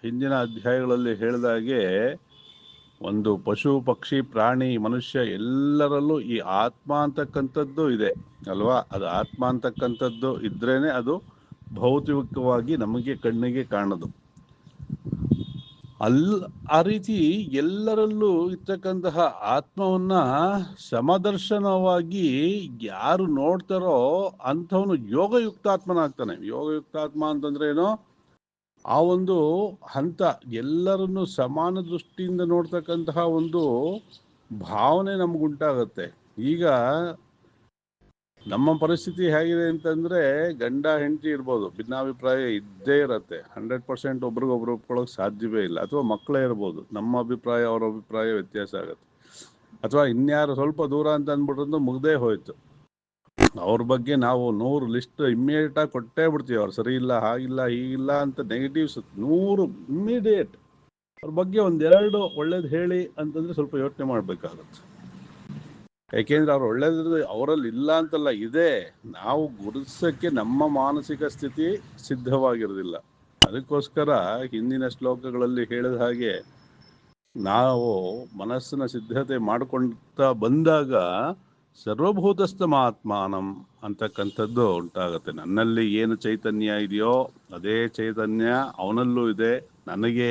ಹಿಂದಿನ ಅಧ್ಯಾಯಗಳಲ್ಲಿ ಹೇಳಿದಾಗೆ ಒಂದು ಪಶು ಪಕ್ಷಿ ಪ್ರಾಣಿ ಮನುಷ್ಯ ಎಲ್ಲರಲ್ಲೂ ಈ ಆತ್ಮ ಅಂತಕ್ಕಂಥದ್ದು ಇದೆ ಅಲ್ವಾ. ಅದು ಆತ್ಮ ಅಂತಕ್ಕಂಥದ್ದು ಇದ್ರೇನೆ ಅದು ಭೌತಿಕವಾಗಿ ನಮಗೆ ಕಣ್ಣಿಗೆ ಕಾಣೋದು. ಆ ರೀತಿ ಎಲ್ಲರಲ್ಲೂ ಇರ್ತಕ್ಕಂತಹ ಆತ್ಮವನ್ನ ಸಮದರ್ಶನವಾಗಿ ಯಾರು ನೋಡ್ತಾರೋ ಅಂಥವನು ಯೋಗಯುಕ್ತಾತ್ಮನಾಗ್ತಾನೆ. ಯೋಗಯುಕ್ತಾತ್ಮ ಅಂತಂದ್ರೆ ಏನೋ ಆ ಒಂದು ಹಂತ ಎಲ್ಲರನ್ನು ಸಮಾನ ದೃಷ್ಟಿಯಿಂದ ನೋಡ್ತಕ್ಕಂತಹ ಒಂದು ಭಾವನೆ ನಮಗುಂಟಾಗತ್ತೆ. ಈಗ ನಮ್ಮ ಪರಿಸ್ಥಿತಿ ಹೇಗಿದೆ ಅಂತಂದ್ರೆ ಗಂಡ ಹೆಂಡತಿ ಇರ್ಬೋದು, ಭಿನ್ನಾಭಿಪ್ರಾಯ ಇದ್ದೇ ಇರತ್ತೆ. 100% ಒಬ್ರಿಗೊಬ್ರು ಒಪ್ಕೊಳ್ಳೋಕೆ ಸಾಧ್ಯವೇ ಇಲ್ಲ. ಅಥವಾ ಮಕ್ಕಳೇ ಇರ್ಬೋದು, ನಮ್ಮ ಅಭಿಪ್ರಾಯ ಅವ್ರ ಅಭಿಪ್ರಾಯ ವ್ಯತ್ಯಾಸ ಆಗತ್ತೆ. ಅಥವಾ ಇನ್ಯಾರು ಸ್ವಲ್ಪ ದೂರ ಅಂತ ಅಂದ್ಬಿಟ್ರು ಮುಗ್ದೇ ಹೋಯ್ತು. ಅವ್ರ ಬಗ್ಗೆ ನಾವು 100 ಲಿಸ್ಟ್ ಇಮ್ಮಿಡಿಯೇಟ್ ಆಗಿ ಕೊಟ್ಟೇ ಬಿಡ್ತೀವಿ. ಅವ್ರು ಸರಿ ಇಲ್ಲ, ಹಾಗಿಲ್ಲ, ಹೀಗಿಲ್ಲ ಅಂತ ನೆಗೆಟಿವ್ಸ್ 100 ಇಮ್ಮಿಡಿಯೇಟ್. ಅವ್ರ ಬಗ್ಗೆ ಒಂದೆರಡು ಒಳ್ಳೇದು ಹೇಳಿ ಅಂತಂದ್ರೆ ಸ್ವಲ್ಪ ಯೋಚನೆ ಮಾಡ್ಬೇಕಾಗತ್ತೆ. ಯಾಕೆಂದ್ರೆ ಅವ್ರು ಒಳ್ಳೇದಿದ್ರೆ ಅವರಲ್ಲಿ ಇಲ್ಲ ಅಂತಲ್ಲ, ಇದೆ. ನಾವು ಗುರುತಿಸಕ್ಕೆ ನಮ್ಮ ಮಾನಸಿಕ ಸ್ಥಿತಿ ಸಿದ್ಧವಾಗಿರೋದಿಲ್ಲ. ಅದಕ್ಕೋಸ್ಕರ ಹಿಂದಿನ ಶ್ಲೋಕಗಳಲ್ಲಿ ಹೇಳಿದ ಹಾಗೆ ನಾವು ಮನಸ್ಸಿನ ಸಿದ್ಧತೆ ಮಾಡಿಕೊಂಡ್ತಾ ಬಂದಾಗ ಸರ್ವಭೂತಸ್ಥ ಆತ್ಮಾನಂ ಅಂತಕ್ಕಂಥದ್ದು ಉಂಟಾಗತ್ತೆ. ನನ್ನಲ್ಲಿ ಏನು ಚೈತನ್ಯ ಇದೆಯೋ ಅದೇ ಚೈತನ್ಯ ಅವನಲ್ಲೂ ಇದೆ. ನನಗೆ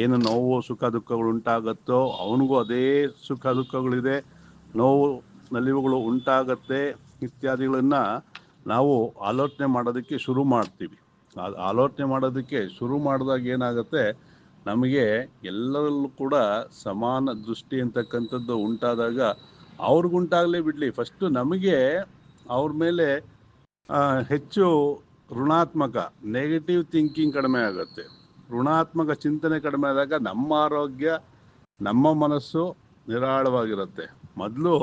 ಏನು ನೋವು ಸುಖ ದುಃಖಗಳು ಉಂಟಾಗತ್ತೋ ಅವನಿಗೂ ಅದೇ ಸುಖ ದುಃಖಗಳಿದೆ, ನೋವು ನಲಿವುಗಳು ಉಂಟಾಗತ್ತೆ ಇತ್ಯಾದಿಗಳನ್ನ ನಾವು ಆಲೋಚನೆ ಮಾಡೋದಕ್ಕೆ ಶುರು ಮಾಡ್ತೀವಿ. ಆಲೋಚನೆ ಮಾಡೋದಕ್ಕೆ ಶುರು ಮಾಡಿದಾಗ ಏನಾಗುತ್ತೆ, ನಮಗೆ ಎಲ್ಲರಲ್ಲೂ ಕೂಡ ಸಮಾನ ದೃಷ್ಟಿ ಅಂತಕ್ಕಂಥದ್ದು ಉಂಟಾದಾಗ ಅವ್ರಿಗುಂಟಾಗಲೇ ಬಿಡಲಿ, ಫಸ್ಟು ನಮಗೆ ಅವ್ರ ಮೇಲೆ ಹೆಚ್ಚು ಋಣಾತ್ಮಕ ನೆಗೆಟಿವ್ ಥಿಂಕಿಂಗ್ ಕಡಿಮೆ ಆಗುತ್ತೆ. ಋಣಾತ್ಮಕ ಚಿಂತನೆ ಕಡಿಮೆ ಆದಾಗ ನಮ್ಮ ಆರೋಗ್ಯ, ನಮ್ಮ ಮನಸ್ಸು ನಿರಾಳವಾಗಿರುತ್ತೆ. ಮೊದಲು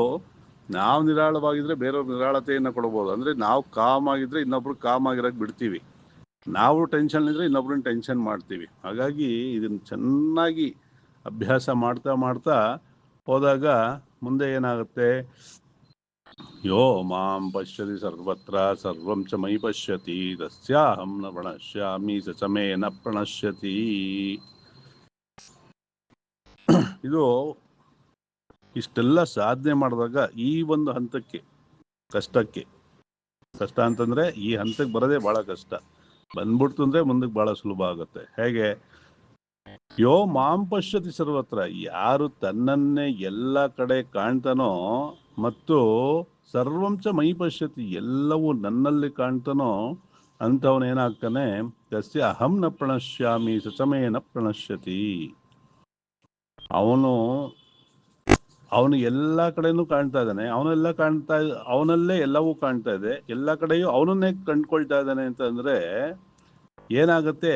ನಾವು ನಿರಾಳವಾಗಿದ್ರೆ ಬೇರೆಯವ್ರ ನಿರಾಳತೆಯನ್ನು ಕೊಡ್ಬೋದು. ಅಂದರೆ ನಾವು ಕಾಮ್ ಆಗಿದ್ರೆ ಇನ್ನೊಬ್ರು ಕಾಮ್ ಆಗಿರೋಕೆ ಬಿಡ್ತೀವಿ, ನಾವು ಟೆನ್ಷನ್ ಇದ್ರೆ ಇನ್ನೊಬ್ರನ್ನ ಟೆನ್ಷನ್ ಮಾಡ್ತೀವಿ. ಹಾಗಾಗಿ ಇದನ್ನು ಚೆನ್ನಾಗಿ ಅಭ್ಯಾಸ ಮಾಡ್ತಾ ಮಾಡ್ತಾ ಹೋದಾಗ ಮುಂದೆ ಏನಾಗುತ್ತೆ, ಯೋ ಮಾಂ ಪಶ್ಯತಿ ಸರ್ವತ್ರ ಸರ್ವಂ ಚ ಮಯಿ ಪಶ್ಯತಿ ತಸ್ಯಾಹಂ ನ ಪ್ರಣಶ್ಯಾಮಿ ಸ ಚ ಮೇ ನ ಪ್ರಣಶ್ಯತಿ. ಇದು ಇಷ್ಟೆಲ್ಲ ಸಾಧನೆ ಮಾಡಿದಾಗ ಈ ಒಂದು ಹಂತಕ್ಕೆ, ಕಷ್ಟ ಅಂತಂದ್ರೆ ಈ ಹಂತಕ್ಕೆ ಬರೋದೇ ಬಹಳ ಕಷ್ಟ. ಬಂದ್ಬಿಡ್ತು ಅಂದ್ರೆ ಮುಂದಕ್ಕೆ ಬಹಳ ಸುಲಭ ಆಗುತ್ತೆ. ಹೇಗೆ, ಯೋ ಮಾಂ ಪಶ್ಯತಿ ಸರ್ವತ್ರ, ಯಾರು ತನ್ನನ್ನೇ ಎಲ್ಲ ಕಡೆ ಕಾಣ್ತಾನೋ ಮತ್ತು ಸರ್ವಂಚ ಮೈ ಪಶ್ಯತಿ, ಎಲ್ಲವೂ ನನ್ನಲ್ಲಿ ಕಾಣ್ತಾನೋ ಅಂಥವನೇನಾಗ್ತಾನೆ, ತಸ್ಯ ಅಹಂ ನ ಪ್ರಣಶ್ಯಾಮಿ ಸ ಚ ಮೇ ನ ಪ್ರಣಶ್ಯತಿ. ಅವನು ಎಲ್ಲ ಕಡೆನೂ ಕಾಣ್ತಾ ಇದ್ದಾನೆ, ಅವನಲ್ಲೇ ಎಲ್ಲವೂ ಕಾಣ್ತಾ ಇದೆ, ಎಲ್ಲ ಕಡೆಯೂ ಅವನನ್ನೇ ಕಂಡ್ಕೊಳ್ತಾ ಇದ್ದಾನೆ ಅಂತಂದ್ರೆ ಏನಾಗುತ್ತೆ,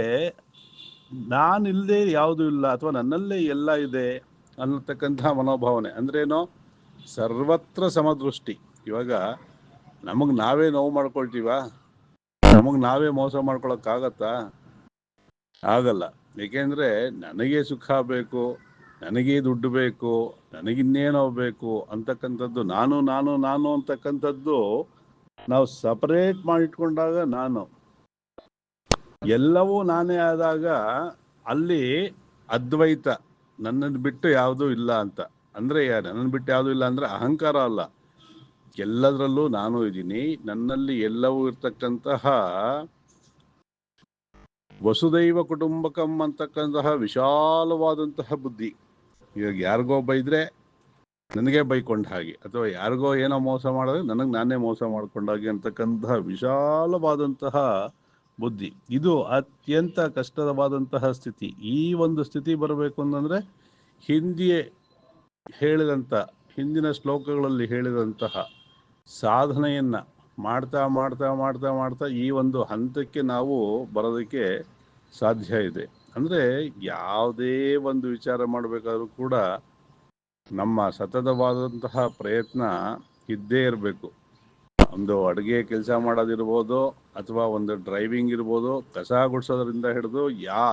ನಾನಿಲ್ಲದೆ ಯಾವುದು ಇಲ್ಲ ಅಥವಾ ನನ್ನಲ್ಲೇ ಎಲ್ಲ ಇದೆ ಅನ್ನತಕ್ಕಂತಹ ಮನೋಭಾವನೆ. ಅಂದ್ರೇನೋ ಸರ್ವತ್ರ ಸಮದೃಷ್ಟಿ. ಇವಾಗ ನಮಗೆ ನಾವೇ ನೋವು ಮಾಡ್ಕೊಳ್ತೀವ, ನಮಗೆ ನಾವೇ ಮೋಸ ಮಾಡ್ಕೊಳಕ್ಕಾಗತ್ತಾ? ಆಗಲ್ಲ. ಏಕೆಂದ್ರೆ ನನಗೆ ಸುಖ ಬೇಕು, ನನಗೆ ದುಡ್ಡು ಬೇಕು, ನನಗಿನ್ನೇನೋ ಬೇಕು ಅಂತಕ್ಕಂಥದ್ದು ನಾನು ನಾನು ನಾನು ಅಂತಕ್ಕಂಥದ್ದು ನಾವು ಸಪರೇಟ್ ಮಾಡಿಟ್ಕೊಂಡಾಗ, ನಾನು ಎಲ್ಲವೂ ನಾನೇ ಆದಾಗ ಅಲ್ಲಿ ಅದ್ವೈತ, ನನ್ನನ್ನು ಬಿಟ್ಟು ಯಾವುದೂ ಇಲ್ಲ ಅಂತ. ಅಂದ್ರೆ ನನ್ನನ್ನು ಬಿಟ್ಟು ಯಾವುದೂ ಇಲ್ಲ ಅಂದ್ರೆ ಅಹಂಕಾರ ಅಲ್ಲ, ಎಲ್ಲದರಲ್ಲೂ ನಾನು ಇದ್ದೀನಿ, ನನ್ನಲ್ಲಿ ಎಲ್ಲವೂ ಇರ್ತಕ್ಕಂತಹ ವಸುದೈವ ಕುಟುಂಬಕಂ ಅಂತಕ್ಕಂತಹ ವಿಶಾಲವಾದಂತಹ ಬುದ್ಧಿ. ಇವಾಗ ಯಾರಿಗೋ ಬೈದ್ರೆ ನನಗೆ ಬೈಕೊಂಡ ಹಾಗೆ, ಅಥವಾ ಯಾರಿಗೋ ಏನೋ ಮೋಸ ಮಾಡಿದ್ರೆ ನನಗೆ ನಾನೇ ಮೋಸ ಮಾಡ್ಕೊಂಡಾಗೆ ಅಂತಕ್ಕಂತಹ ವಿಶಾಲವಾದಂತಹ ಬುದ್ಧಿ. ಇದು ಅತ್ಯಂತ ಕಷ್ಟವಾದಂತಹ ಸ್ಥಿತಿ. ಈ ಒಂದು ಸ್ಥಿತಿ ಬರಬೇಕು ಅಂತಂದ್ರೆ ಹಿಂದಿನ ಶ್ಲೋಕಗಳಲ್ಲಿ ಹೇಳಿದಂತಹ ಸಾಧನೆಯನ್ನ ಮಾಡ್ತಾ ಮಾಡ್ತಾ ಮಾಡ್ತಾ ಮಾಡ್ತಾ ಈ ಒಂದು ಹಂತಕ್ಕೆ ನಾವು ಬರೋದಕ್ಕೆ ಸಾಧ್ಯ ಇದೆ. ಅಂದ್ರೆ ಯಾವುದೇ ಒಂದು ವಿಚಾರ ಮಾಡಬೇಕಾದ್ರೂ ಕೂಡ ನಮ್ಮ ಸತತವಾದಂತಹ ಪ್ರಯತ್ನ ಇದ್ದೇ ಇರಬೇಕು. ಒಂದು ಅಡುಗೆ ಕೆಲಸ ಮಾಡೋದಿರ್ಬೋದು, ಅಥವಾ ಒಂದು ಡ್ರೈವಿಂಗ್ ಇರ್ಬೋದು, ಕಸ ಗುಡಿಸೋದ್ರಿಂದ ಹಿಡಿದು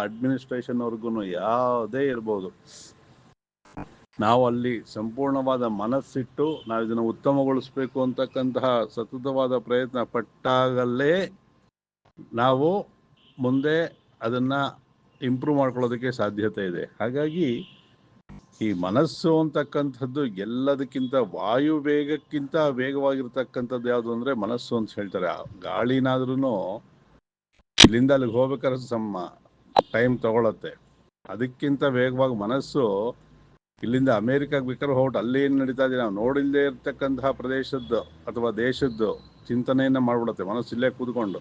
ಅಡ್ಮಿನಿಸ್ಟ್ರೇಷನ್ವರೆಗೂ ಯಾವುದೇ ಇರ್ಬೋದು, ನಾವು ಅಲ್ಲಿ ಸಂಪೂರ್ಣವಾದ ಮನಸ್ಸಿಟ್ಟು ನಾವು ಇದನ್ನು ಉತ್ತಮಗೊಳಿಸ್ಬೇಕು ಅಂತಕ್ಕಂತಹ ಸತತವಾದ ಪ್ರಯತ್ನ ಪಟ್ಟಾಗಲೇ ನಾವು ಮುಂದೆ ಅದನ್ನ ಇಂಪ್ರೂವ್ ಮಾಡ್ಕೊಳ್ಳೋದಕ್ಕೆ ಸಾಧ್ಯತೆ ಇದೆ. ಹಾಗಾಗಿ ಈ ಮನಸ್ಸು ಅಂತಕ್ಕಂಥದ್ದು ಎಲ್ಲದಕ್ಕಿಂತ ವಾಯು ವೇಗಕ್ಕಿಂತ ವೇಗವಾಗಿರ್ತಕ್ಕಂಥದ್ದು ಯಾವುದು ಅಂದ್ರೆ ಮನಸ್ಸು ಅಂತ ಹೇಳ್ತಾರೆ. ಗಾಳಿನಾದ್ರೂ ಇಲ್ಲಿಂದ ಅಲ್ಲಿಗೆ ಹೋಗ್ಬೇಕಾದ್ರೆ ಟೈಮ್ ತಗೊಳತ್ತೆ. ಅದಕ್ಕಿಂತ ವೇಗವಾಗಿ ಮನಸ್ಸು ಇಲ್ಲಿಂದ ಅಮೇರಿಕಾಗೆ ಬೇಕಾದ್ರೆ ಹೊರಟು ಅಲ್ಲಿ ಏನು ನಡೀತಾ ಇದೆ ನಾವು ನೋಡಿಲ್ಲದೆ ಇರ್ತಕ್ಕಂತಹ ಪ್ರದೇಶದ್ದು ಅಥವಾ ದೇಶದ್ದು ಚಿಂತನೆಯನ್ನು ಮಾಡ್ಬಿಡುತ್ತೆ ಮನಸ್ಸು ಇಲ್ಲೇ ಕೂತ್ಕೊಂಡು.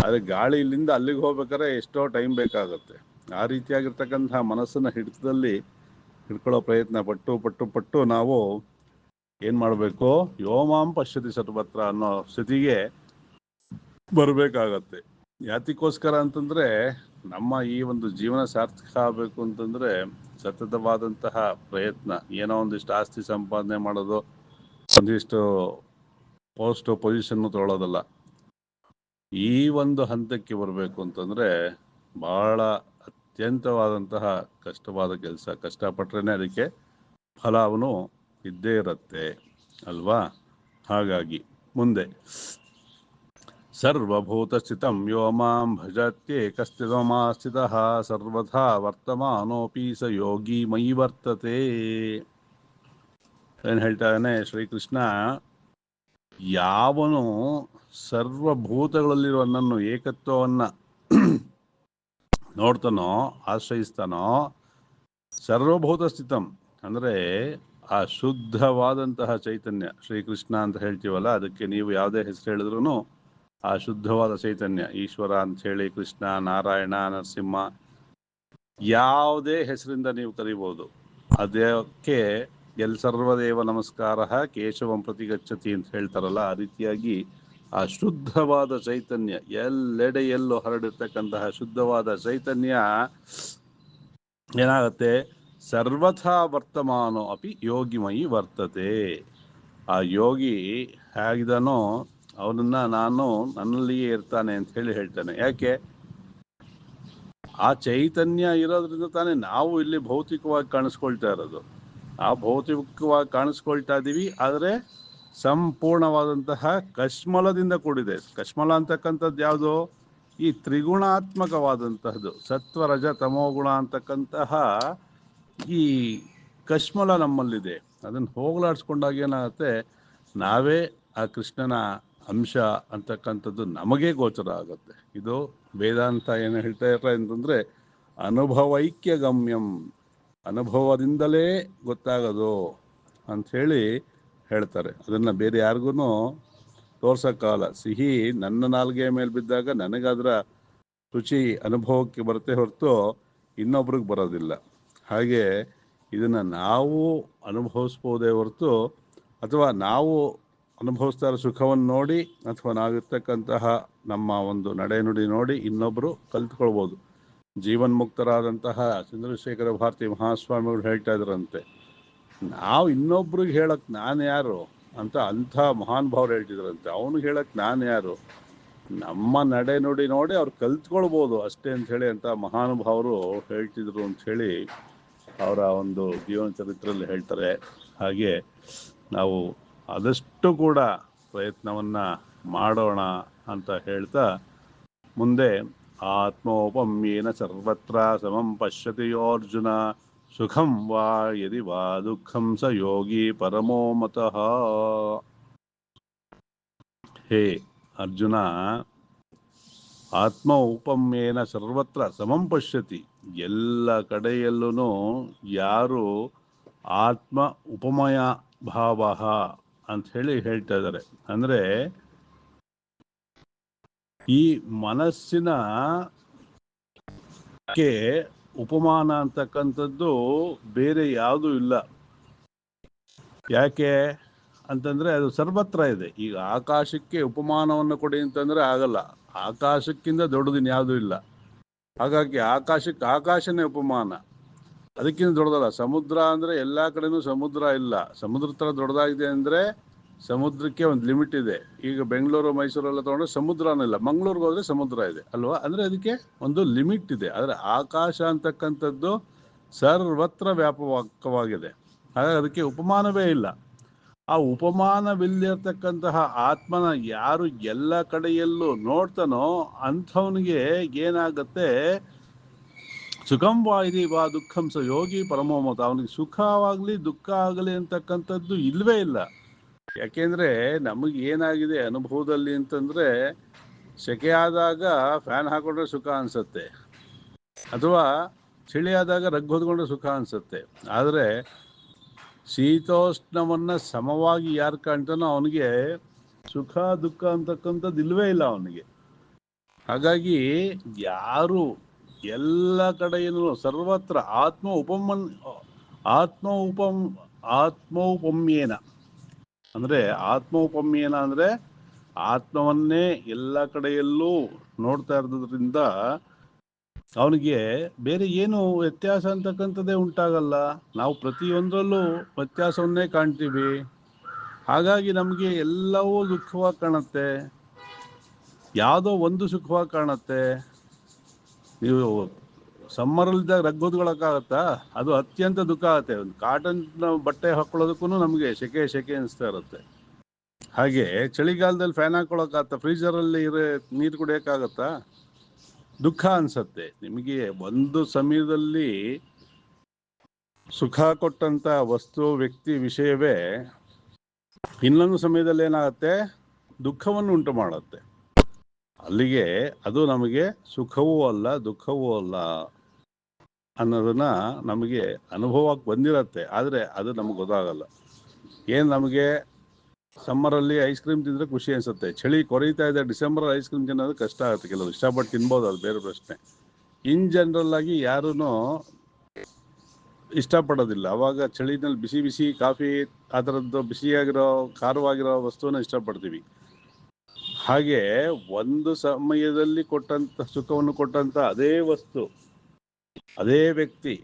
ಆದರೆ ಗಾಳಿ ಇಲ್ಲಿಂದ ಅಲ್ಲಿಗೆ ಹೋಗ್ಬೇಕಾದ್ರೆ ಎಷ್ಟೋ ಟೈಮ್ ಬೇಕಾಗುತ್ತೆ. ಆ ರೀತಿಯಾಗಿರ್ತಕ್ಕಂತಹ ಮನಸ್ಸನ್ನು ಹಿಡಿತದಲ್ಲಿ ಹಿಡ್ಕೊಳ್ಳೋ ಪ್ರಯತ್ನ ಪಟ್ಟು ಪಟ್ಟು ಪಟ್ಟು ನಾವು ಏನು ಮಾಡಬೇಕು, ಯೋಮಾಂ ಪಶ್ಯತಿ ಸರ್ವತ್ರ ಅನ್ನೋ ಸ್ಥಿತಿಗೆ ಬರಬೇಕಾಗತ್ತೆ. ಯಾತಿಗೋಸ್ಕರ ಅಂತಂದರೆ ನಮ್ಮ ಈ ಒಂದು ಜೀವನ ಸಾರ್ಥಕ ಆಗಬೇಕು ಅಂತಂದರೆ ಸತತವಾದಂತಹ ಪ್ರಯತ್ನ. ಏನೋ ಒಂದಿಷ್ಟು ಆಸ್ತಿ ಸಂಪಾದನೆ ಮಾಡೋದು, ಒಂದಿಷ್ಟು ಪೋಸ್ಟು ಪೊಸಿಷನ್ನು ತೊಗೊಳ್ಳೋದಲ್ಲ. ಈ ಒಂದು ಹಂತಕ್ಕೆ ಬರಬೇಕು ಅಂತಂದರೆ ಭಾಳ ಅತ್ಯಂತವಾದಂತಹ ಕಷ್ಟವಾದ ಕೆಲಸ. ಕಷ್ಟಪಟ್ರೇ ಅದಕ್ಕೆ ಫಲವೂ ಇದ್ದೇ ಇರುತ್ತೆ ಅಲ್ವಾ? ಹಾಗಾಗಿ ಮುಂದೆ ಸರ್ವಭೂತ ಸ್ಥಿತಂ ಯೋ ಮಾಂ ಭಜತ್ಯೇಕಸ್ಥಿತಮಾಸ್ಥಿತಃ ಸರ್ವಥಾ ವರ್ತಮಾನೋಪಿ ಸ ಯೋಗಿ ಮಯಿ ವರ್ತತೆ. ಏನು ಹೇಳ್ತಾನೆ ಶ್ರೀಕೃಷ್ಣ, ಯಾವನು ಸರ್ವಭೂತಗಳಲ್ಲಿರುವ ನನ್ನನ್ನು ಏಕತ್ವವನ್ನು ನೋಡ್ತಾನೋ, ಆಶ್ರಯಿಸ್ತಾನೋ, ಸರ್ವಭೂತ ಸ್ಥಿತಂ ಅಂದರೆ ಆ ಶುದ್ಧವಾದಂತಹ ಚೈತನ್ಯ, ಶ್ರೀಕೃಷ್ಣ ಅಂತ ಹೇಳ್ತೀವಲ್ಲ, ಅದಕ್ಕೆ ನೀವು ಯಾವುದೇ ಹೆಸರು ಹೇಳಿದ್ರೂ ಆ ಶುದ್ಧವಾದ ಚೈತನ್ಯ, ಈಶ್ವರ ಅಂತ ಹೇಳಿ, ಕೃಷ್ಣ, ನಾರಾಯಣ, ನರಸಿಂಹ, ಯಾವುದೇ ಹೆಸರಿಂದ ನೀವು ಕರಿಬೋದು. ಅದಕ್ಕೆ ಸರ್ವದೇವ ನಮಸ್ಕಾರ ಕೇಶವಂ ಪ್ರತಿ ಗಚ್ಚತಿ ಅಂತ ಹೇಳ್ತಾರಲ್ಲ, ಆ ರೀತಿಯಾಗಿ ಆ ಶುದ್ಧವಾದ ಚೈತನ್ಯ, ಎಲ್ಲೆಡೆಯಲ್ಲೂ ಹರಡಿರ್ತಕ್ಕಂತಹ ಶುದ್ಧವಾದ ಚೈತನ್ಯ ಏನಾಗುತ್ತೆ, ಸರ್ವಥಾ ವರ್ತಮಾನೋ ಅಪಿ ಯೋಗಿಮಯಿ ವರ್ತತೆ. ಆ ಯೋಗಿ ಹೇಗಿದಾನೋ ಅವನನ್ನ ನಾನು ನನ್ನಲ್ಲಿಯೇ ಇರ್ತಾನೆ ಅಂತ ಹೇಳಿ ಹೇಳ್ತಾನೆ. ಯಾಕೆ? ಆ ಚೈತನ್ಯ ಇರೋದ್ರಿಂದ ತಾನೇ ನಾವು ಇಲ್ಲಿ ಭೌತಿಕವಾಗಿ ಕಾಣಿಸ್ಕೊಳ್ತಾ ಇರೋದು. ಆ ಭೌತಿಕವಾಗಿ ಕಾಣಿಸ್ಕೊಳ್ತಾ ಇದ್ದೀವಿ, ಆದರೆ ಸಂಪೂರ್ಣವಾದಂತಹ ಕಶ್ಮಲದಿಂದ ಕೂಡಿದೆ. ಕಶ್ಮಲ ಅಂತಕ್ಕಂಥದ್ದು ಯಾವುದು? ಈ ತ್ರಿಗುಣಾತ್ಮಕವಾದಂತಹದ್ದು, ಸತ್ವ ರಜ ತಮೋಗುಣ ಅಂತಕ್ಕಂತಹ ಈ ಕಶ್ಮಲ ನಮ್ಮಲ್ಲಿದೆ. ಅದನ್ನು ಹೋಗಲಾಡಿಸ್ಕೊಂಡಾಗ ಏನಾಗುತ್ತೆ, ನಾವೇ ಆ ಕೃಷ್ಣನ ಅಂಶ ಅಂತಕ್ಕಂಥದ್ದು ನಮಗೆ ಗೋಚರ ಆಗುತ್ತೆ. ಇದು ವೇದಾಂತ ಏನು ಹೇಳ್ತಾ ಇರ ಅಂತಂದರೆ ಅನುಭವೈಕ್ಯ ಗಮ್ಯಂ, ಅನುಭವದಿಂದಲೇ ಗೊತ್ತಾಗೋದು ಅಂಥೇಳಿ ಹೇಳ್ತಾರೆ. ಅದನ್ನು ಬೇರೆ ಯಾರಿಗೂ ತೋರ್ಸೋಕ್ಕಾಗಲ್ಲ. ಸಿಹಿ ನನ್ನ ನಾಲ್ಗೆಯ ಮೇಲೆ ಬಿದ್ದಾಗ ನನಗದರ ರುಚಿ ಅನುಭವಕ್ಕೆ ಬರುತ್ತೆ ಹೊರತು ಇನ್ನೊಬ್ರಿಗೆ ಬರೋದಿಲ್ಲ. ಹಾಗೆ ಇದನ್ನು ನಾವು ಅನುಭವಿಸ್ಬೋದೇ ಹೊರತು, ಅಥವಾ ನಾವು ಅನುಭವಿಸ್ತಾ ಇರೋ ಸುಖವನ್ನು ನೋಡಿ ಅಥವಾ ನಾವಿರ್ತಕ್ಕಂತಹ ನಮ್ಮ ಒಂದು ನಡೆನುಡಿ ನೋಡಿ ಇನ್ನೊಬ್ಬರು ಕಲ್ತ್ಕೊಳ್ಬೋದು. ಜೀವನ್ಮುಕ್ತರಾದಂತಹ ಚಂದ್ರಶೇಖರ ಭಾರತಿ ಮಹಾಸ್ವಾಮಿಗಳು ಹೇಳ್ತಾ ಇದ್ರಂತೆ, ನಾವು ಇನ್ನೊಬ್ರಿಗೆ ಹೇಳಕ್ಕೆ ನಾನು ಯಾರು ಅಂತ, ಅಂಥ ಮಹಾನುಭಾವರು ಹೇಳ್ತಿದ್ರಂತೆ. ಅವನಿಗೆ ಹೇಳಕ್ಕೆ ನಾನು ಯಾರು? ನಮ್ಮ ನಡೆನುಡಿ ನೋಡಿ ಅವ್ರು ಕಲ್ತ್ಕೊಳ್ಬೋದು ಅಷ್ಟೇ ಅಂಥೇಳಿ ಅಂತ ಮಹಾನುಭಾವರು ಹೇಳ್ತಿದ್ರು ಅಂಥೇಳಿ ಅವರ ಒಂದು ಜೀವನ ಚರಿತ್ರೆಯಲ್ಲಿ ಹೇಳ್ತಾರೆ. ಹಾಗೆ ನಾವು ಆದಷ್ಟು ಕೂಡ ಪ್ರಯತ್ನವನ್ನು ಮಾಡೋಣ ಅಂತ ಹೇಳ್ತಾ ಮುಂದೆ ಆತ್ಮೋಪಮ್ಯೇನ ಸರ್ವತ್ರ ಸಮಂ ಪಶ್ಯತಿ ಯೋ ಅರ್ಜುನ ಸುಖಂ ವಾ ಯದಿ ವಾ ದುಃಖಂ ಸ ಯೋಗಿ ಪರಮೋ ಮತಃ. ಹೇ ಅರ್ಜುನ, ಆತ್ಮ ಉಪಮ್ಯೇನ ಸರ್ವತ್ರ ಸಮಂ ಪಶ್ಯತಿ, ಎಲ್ಲ ಕಡೆಯಲ್ಲೂ ಯಾರು ಆತ್ಮ ಉಪಮಯ ಭಾವ ಅಂತ ಹೇಳಿ ಹೇಳ್ತಾ ಇದ್ದಾರೆ. ಅಂದರೆ ಈ ಮನಸ್ಸಿನ ಉಪಮಾನ ಅಂತಕ್ಕಂಥದ್ದು ಬೇರೆ ಯಾವುದೂ ಇಲ್ಲ. ಯಾಕೆ ಅಂತಂದರೆ ಅದು ಸರ್ವತ್ರ ಇದೆ. ಈಗ ಆಕಾಶಕ್ಕೆ ಉಪಮಾನವನ್ನು ಕೊಡಿ ಅಂತಂದರೆ ಆಗಲ್ಲ, ಆಕಾಶಕ್ಕಿಂತ ದೊಡ್ಡದಿನ ಯಾವುದೂ ಇಲ್ಲ. ಹಾಗಾಗಿ ಆಕಾಶಕ್ಕೆ ಆಕಾಶನೇ ಉಪಮಾನ, ಅದಕ್ಕಿಂತ ದೊಡ್ಡದಲ್ಲ. ಸಮುದ್ರ ಅಂದರೆ ಎಲ್ಲ ಕಡೆನೂ ಸಮುದ್ರ ಇಲ್ಲ. ಸಮುದ್ರ ಥರ ದೊಡ್ಡದಾಗಿದೆ ಅಂದರೆ ಸಮುದ್ರಕ್ಕೆ ಒಂದು ಲಿಮಿಟ್ ಇದೆ. ಈಗ ಬೆಂಗಳೂರು ಮೈಸೂರೆಲ್ಲ ತೊಗೊಂಡ್ರೆ ಸಮುದ್ರನೂ ಇಲ್ಲ, ಮಂಗಳೂರಿಗೆ ಹೋದರೆ ಸಮುದ್ರ ಇದೆ ಅಲ್ವಾ? ಅಂದರೆ ಅದಕ್ಕೆ ಒಂದು ಲಿಮಿಟ್ ಇದೆ. ಆದರೆ ಆಕಾಶ ಅಂತಕ್ಕಂಥದ್ದು ಸರ್ವತ್ರ ವ್ಯಾಪಕವಾಗಿದೆ. ಹಾಗಾಗಿ ಅದಕ್ಕೆ ಉಪಮಾನವೇ ಇಲ್ಲ. ಆ ಉಪಮಾನವಿಲ್ಲರ್ತಕ್ಕಂತಹ ಆತ್ಮನ ಯಾರು ಎಲ್ಲ ಕಡೆಯಲ್ಲೂ ನೋಡ್ತಾನೋ ಅಂಥವನಿಗೆ ಏನಾಗುತ್ತೆ, ಸುಖಂ ವಾ ಇದಿ ವಾ ದುಃಖಂ ಸ ಯೋಗಿ ಪರಮೋಮತ. ಅವನಿಗೆ ಸುಖವಾಗಲಿ ದುಃಖ ಆಗಲಿ ಅಂತಕ್ಕಂಥದ್ದು ಇಲ್ಲವೇ ಇಲ್ಲ. ಯಾಕೆಂದರೆ ನಮಗೆ ಏನಾಗಿದೆ ಅನುಭವದಲ್ಲಿ ಅಂತಂದರೆ, ಸೆಕೆ ಆದಾಗ ಫ್ಯಾನ್ ಹಾಕೊಂಡ್ರೆ ಸುಖ ಅನಿಸುತ್ತೆ, ಅಥವಾ ಚಳಿ ಆದಾಗ ರಗ್ ಹೊದ್ಕೊಂಡ್ರೆ ಸುಖ ಅನಿಸುತ್ತೆ. ಆದರೆ ಶೀತೋಷ್ಣವನ್ನು ಸಮವಾಗಿ ಯಾರು ಕಾಣ್ತಾನೋ ಅವನಿಗೆ ಸುಖ ದುಃಖ ಅಂತಕ್ಕಂಥದ್ದು ಇಲ್ಲವೇ ಇಲ್ಲ ಅವನಿಗೆ. ಹಾಗಾಗಿ ಯಾರು ಎಲ್ಲ ಕಡೆಯೂ ಸರ್ವತ್ರ ಆತ್ಮೌಪಮ್ಯೇನ ಅಂದರೆ ಆತ್ಮೌಪಮ್ಯೇನ ಅಂದರೆ ಆತ್ಮವನ್ನೇ ಎಲ್ಲ ಕಡೆಯಲ್ಲೂ ನೋಡ್ತಾ ಇರೋದ್ರಿಂದ ಅವನಿಗೆ ಬೇರೆ ಏನು ವ್ಯತ್ಯಾಸ ಅಂತಕ್ಕಂಥದ್ದೇ ಉಂಟಾಗಲ್ಲ. ನಾವು ಪ್ರತಿಯೊಂದರಲ್ಲೂ ವ್ಯತ್ಯಾಸವನ್ನೇ ಕಾಣ್ತೀವಿ. ಹಾಗಾಗಿ ನಮಗೆ ಎಲ್ಲವೂ ದುಃಖವಾಗಿ ಕಾಣುತ್ತೆ, ಯಾವುದೋ ಒಂದು ಸುಖವಾಗಿ ಕಾಣುತ್ತೆ. ನೀವು ಸಮ್ಮರಲ್ಲಿದ್ದಾಗ ರಗ್ಗೋದ್ಕೊಳಕ್ಕಾಗತ್ತಾ? ಅದು ಅತ್ಯಂತ ದುಃಖ ಆಗುತ್ತೆ. ಒಂದು ಕಾಟನ್ ಬಟ್ಟೆ ಹಾಕೊಳ್ಳೋದಕ್ಕೂ ನಮಗೆ ಸೆಕೆ ಅನಿಸ್ತಾ ಇರುತ್ತೆ. ಹಾಗೆ ಚಳಿಗಾಲದಲ್ಲಿ ಫ್ಯಾನ್ ಹಾಕೊಳ್ಳೋಕ್ಕಾಗತ್ತಾ? ಫ್ರೀಜರಲ್ಲಿ ನೀರು ಕುಡಿಯೋಕ್ಕಾಗತ್ತಾ? ದುಃಖ ಅನ್ಸತ್ತೆ. ನಿಮಗೆ ಒಂದು ಸಮಯದಲ್ಲಿ ಸುಖ ಕೊಟ್ಟಂತ ವಸ್ತು, ವ್ಯಕ್ತಿ, ವಿಷಯವೇ ಇನ್ನೊಂದು ಸಮಯದಲ್ಲಿ ಏನಾಗುತ್ತೆ, ದುಃಖವನ್ನು ಉಂಟು ಮಾಡುತ್ತೆ. ಅಲ್ಲಿಗೆ ಅದು ನಮಗೆ ಸುಖವೂ ಅಲ್ಲ ದುಃಖವೂ ಅಲ್ಲ ಅನ್ನೋದನ್ನ ನಮಗೆ ಅನುಭವಕ್ಕೆ ಬಂದಿರತ್ತೆ. ಆದರೆ ಅದು ನಮಗೆ ಗೊತ್ತಾಗಲ್ಲ. ಏನು ನಮಗೆ ಸಮ್ಮರಲ್ಲಿ ಐಸ್ ಕ್ರೀಮ್ ತಿಂದರೆ ಖುಷಿ ಅನಿಸುತ್ತೆ, ಚಳಿ ಕೊರೀತಾ ಇದೆ ಡಿಸೆಂಬರ್ ಐಸ್ ಕ್ರೀಮ್ ತಿನ್ನೋದು ಕಷ್ಟ ಆಗುತ್ತೆ. ಕೆಲವರು ಇಷ್ಟಪಟ್ಟು ತಿನ್ಬೋದು, ಅದು ಬೇರೆ ಪ್ರಶ್ನೆ. ಇನ್ ಜನರಲ್ ಆಗಿ ಯಾರೂ ಇಷ್ಟಪಡೋದಿಲ್ಲ. ಅವಾಗ ಚಳಿನಲ್ಲಿ ಬಿಸಿ ಬಿಸಿ ಕಾಫಿ ಆ ಥರದ್ದು ಬಿಸಿಯಾಗಿರೋ ಖಾರವಾಗಿರೋ ವಸ್ತುವನ್ನ ಇಷ್ಟಪಡ್ತೀವಿ. ಹಾಗೆ ಒಂದು ಸಮಯದಲ್ಲಿ ಕೊಟ್ಟಂತ ಸುಖವನ್ನು ಕೊಟ್ಟಂತ ಅದೇ ವಸ್ತು, ಅದೇ ವ್ಯಕ್ತಿ,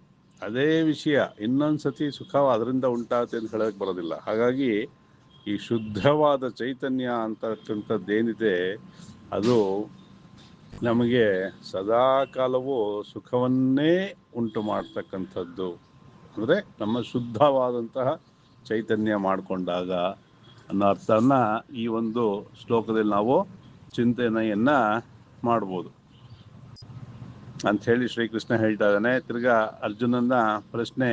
ಅದೇ ವಿಷಯ ಇನ್ನೊಂದು ಸತಿ ಸುಖ ಅದರಿಂದ ಉಂಟಾಗುತ್ತೆ ಅಂತ ಹೇಳಕ್ ಬರೋದಿಲ್ಲ. ಹಾಗಾಗಿ ಈ ಶುದ್ಧವಾದ ಚೈತನ್ಯ ಅಂತಕ್ಕಂಥದ್ದೇನಿದೆ ಅದು ನಮಗೆ ಸದಾ ಕಾಲವೂ ಸುಖವನ್ನೇ ಉಂಟು ಮಾಡ್ತಕ್ಕಂಥದ್ದು. ಅಂದರೆ ನಮ್ಮ ಶುದ್ಧವಾದಂತಹ ಚೈತನ್ಯ ಮಾಡಿಕೊಂಡಾಗ ಅನ್ನೋ ಅರ್ಥನ ಈ ಒಂದು ಶ್ಲೋಕದಲ್ಲಿ ನಾವು ಚಿಂತನೆಯನ್ನ ಮಾಡ್ಬೋದು ಅಂಥೇಳಿ ಶ್ರೀಕೃಷ್ಣ ಹೇಳ್ತಾ ಇದ್ದಾನೆ. ತಿರ್ಗಾ ಅರ್ಜುನನ ಪ್ರಶ್ನೆ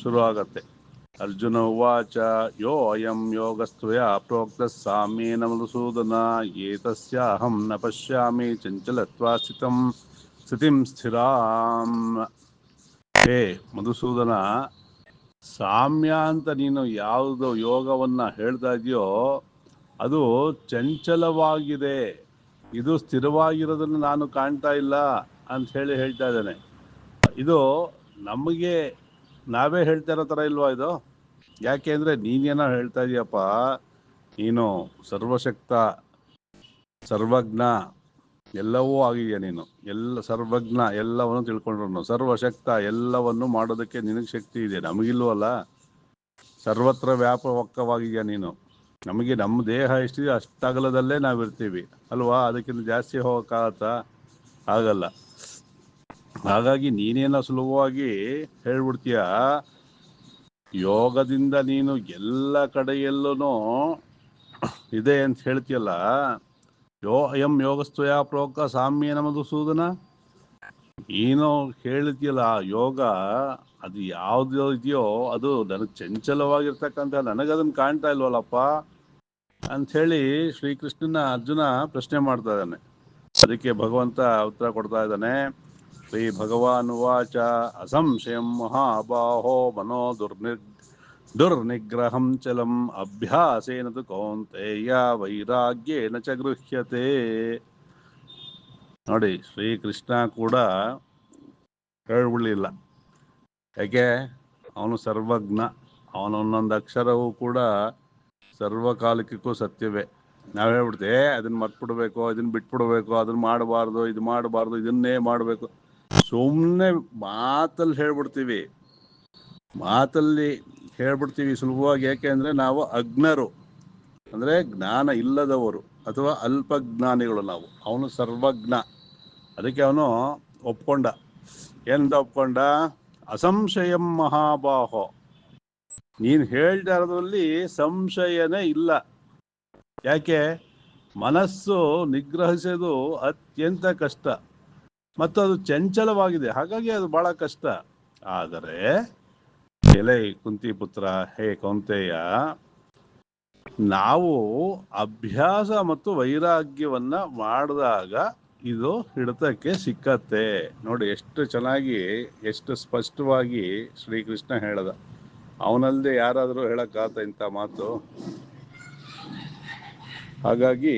ಶುರು ಆಗತ್ತೆ. ಅರ್ಜುನ ಉವಾಚ ಯೋ ಅಯಂ ಯೋಗಸ್ತ್ವಯ ಪ್ರೋಕ್ತ ಸಾಮ್ಯೇನ ಮಧುಸೂದನ ಏತಸ್ಯಾಹಂ ನ ಪಶ್ಯಾಮಿ ಚಂಚಲತ್ವಾ ಸ್ಥಿತಿಂ ಸ್ಥಿರಾಂ. ಹೇ ಮಧುಸೂದನ, ಸಾಮ್ಯ ಅಂತ ನೀನು ಯಾವುದು ಯೋಗವನ್ನ ಹೇಳ್ತಾ ಇದೆಯೋ ಅದು ಚಂಚಲವಾಗಿದೆ, ಇದು ಸ್ಥಿರವಾಗಿರೋದನ್ನು ನಾನು ಕಾಣ್ತಾ ಇಲ್ಲ ಅಂತ ಹೇಳ್ತಾ ಇದ್ದಾನೆ. ಇದು ನಮಗೆ ನಾವೇ ಹೇಳ್ತಾ ಇರೋ ಥರ ಇಲ್ವಾ ಇದು? ಯಾಕೆ ಅಂದರೆ ನೀನೇನೋ ಹೇಳ್ತಾ ಇದೀಯಪ್ಪ, ನೀನು ಸರ್ವಶಕ್ತ ಸರ್ವಜ್ಞ ಎಲ್ಲವೂ ಆಗಿದೆಯಾ ನೀನು, ಎಲ್ಲ ಸರ್ವಜ್ಞ ಎಲ್ಲವನ್ನು ತಿಳ್ಕೊಂಡ್ರು, ಸರ್ವಶಕ್ತ ಎಲ್ಲವನ್ನು ಮಾಡೋದಕ್ಕೆ ನಿನಗೆ ಶಕ್ತಿ ಇದೆ, ನಮಗಿಲ್ವಲ್ಲ. ಸರ್ವತ್ರ ವ್ಯಾಪಕವಾಗಿದೆಯಾ ನೀನು. ನಮಗೆ ನಮ್ಮ ದೇಹ ಎಷ್ಟಿದೆ ಅಷ್ಟಗಲದಲ್ಲೇ ನಾವಿರ್ತೀವಿ ಅಲ್ವಾ, ಅದಕ್ಕಿಂತ ಜಾಸ್ತಿ ಹೋಗೋಕ್ಕಾಗತ್ತಾ? ಆಗಲ್ಲ. ಹಾಗಾಗಿ ನೀನೇನೋ ಸುಲಭವಾಗಿ ಹೇಳ್ಬಿಡ್ತೀಯ, ಯೋಗದಿಂದ ನೀನು ಎಲ್ಲ ಕಡೆಯಲ್ಲೂ ಇದೆ ಅಂತ ಹೇಳ್ತೀಯಲ್ಲ. ಯೋ ಅಯಂ ಯೋಗಸ್ತ್ವಯ ಪ್ರೋಕ್ತ ಸಾಮ್ಯೇನ ಮಧುಸೂದನ, ಏನೋ ಹೇಳ್ತೀಯಲ್ಲ ಯೋಗ, ಅದು ಯಾವ್ದು ಇದೆಯೋ ಅದು ನನಗೆ ಚಂಚಲವಾಗಿರ್ತಕ್ಕಂಥ, ನನಗದನ್ನು ಕಾಣ್ತಾ ಇಲ್ವಲ್ಲಪ್ಪ ಅಂಥೇಳಿ ಶ್ರೀಕೃಷ್ಣನ ಅರ್ಜುನ ಪ್ರಶ್ನೆ ಮಾಡ್ತಾ ಇದ್ದಾನೆ. ಅದಕ್ಕೆ ಭಗವಂತ ಉತ್ತರ ಕೊಡ್ತಾ ಇದ್ದಾನೆ. ಶ್ರೀ ಭಗವಾನ್ ವಾಚ ಅಸಂಶಯಂ ಮಹಾಬಾಹೋ ಮನೋ ದುರ್ನಿಗ್ರಹಂ ಚಲಂ ಅಭ್ಯಾಸೇನ ತು ಕೌಂತೆಯ ವೈರಾಗ್ಯೇನ ಚ ಗೃಹ್ಯತೆ. ನೋಡಿ, ಶ್ರೀಕೃಷ್ಣ ಕೂಡ ಹೇಳ್ಬಿಡ್ಲಿಲ್ಲ. ಯಾಕೆ? ಅವನು ಸರ್ವಜ್ಞ. ಅವನೊಂದೊಂದು ಅಕ್ಷರವೂ ಕೂಡ ಸರ್ವಕಾಲಿಕಕ್ಕೂ ಸತ್ಯವೇ. ನಾವು ಹೇಳ್ಬಿಡ್ತೇವೆ ಅದನ್ನ ಮರ್ತ್ಬಿಡ್ಬೇಕು, ಇದನ್ನ ಬಿಟ್ಬಿಡ್ಬೇಕು, ಅದನ್ನ ಮಾಡಬಾರ್ದು, ಇದು ಮಾಡಬಾರ್ದು, ಇದನ್ನೇ ಮಾಡಬೇಕು. ಸುಮ್ಮನೆ ಮಾತಲ್ಲಿ ಹೇಳ್ಬಿಡ್ತೀವಿ ಸುಲಭವಾಗಿ. ಯಾಕೆ ಅಂದರೆ ನಾವು ಅಜ್ಞರು, ಅಂದರೆ ಜ್ಞಾನ ಇಲ್ಲದವರು ಅಥವಾ ಅಲ್ಪಜ್ಞಾನಿಗಳು ನಾವು. ಅವನು ಸರ್ವಜ್ಞ. ಅದಕ್ಕೆ ಅವನು ಒಪ್ಕೊಂಡ. ಏನಂತ ಒಪ್ಕೊಂಡ? ಅಸಂಶಯಂ ಮಹಾಬಾಹೋ, ನೀನು ಹೇಳ್ತಾ ಇರೋದ್ರಲ್ಲಿ ಸಂಶಯನೇ ಇಲ್ಲ. ಯಾಕೆ? ಮನಸ್ಸು ನಿಗ್ರಹಿಸೋದು ಅತ್ಯಂತ ಕಷ್ಟ ಮತ್ತು ಅದು ಚಂಚಲವಾಗಿದೆ, ಹಾಗಾಗಿ ಅದು ಬಹಳ ಕಷ್ಟ. ಆದರೆ ಎಲೆ ಕುಂತಿ ಪುತ್ರ, ಹೇ ಕೌಂತೆಯ, ನಾವು ಅಭ್ಯಾಸ ಮತ್ತು ವೈರಾಗ್ಯವನ್ನ ಮಾಡಿದಾಗ ಇದು ಹಿಡಿತಕ್ಕೆ ಸಿಕ್ಕತ್ತೆ. ನೋಡಿ ಎಷ್ಟು ಚೆನ್ನಾಗಿ, ಎಷ್ಟು ಸ್ಪಷ್ಟವಾಗಿ ಶ್ರೀಕೃಷ್ಣ ಹೇಳ್ದ. ಅವನಲ್ಲದೆ ಯಾರಾದರೂ ಹೇಳಕ್ಕಾತ ಇಂಥ ಮಾತು? ಹಾಗಾಗಿ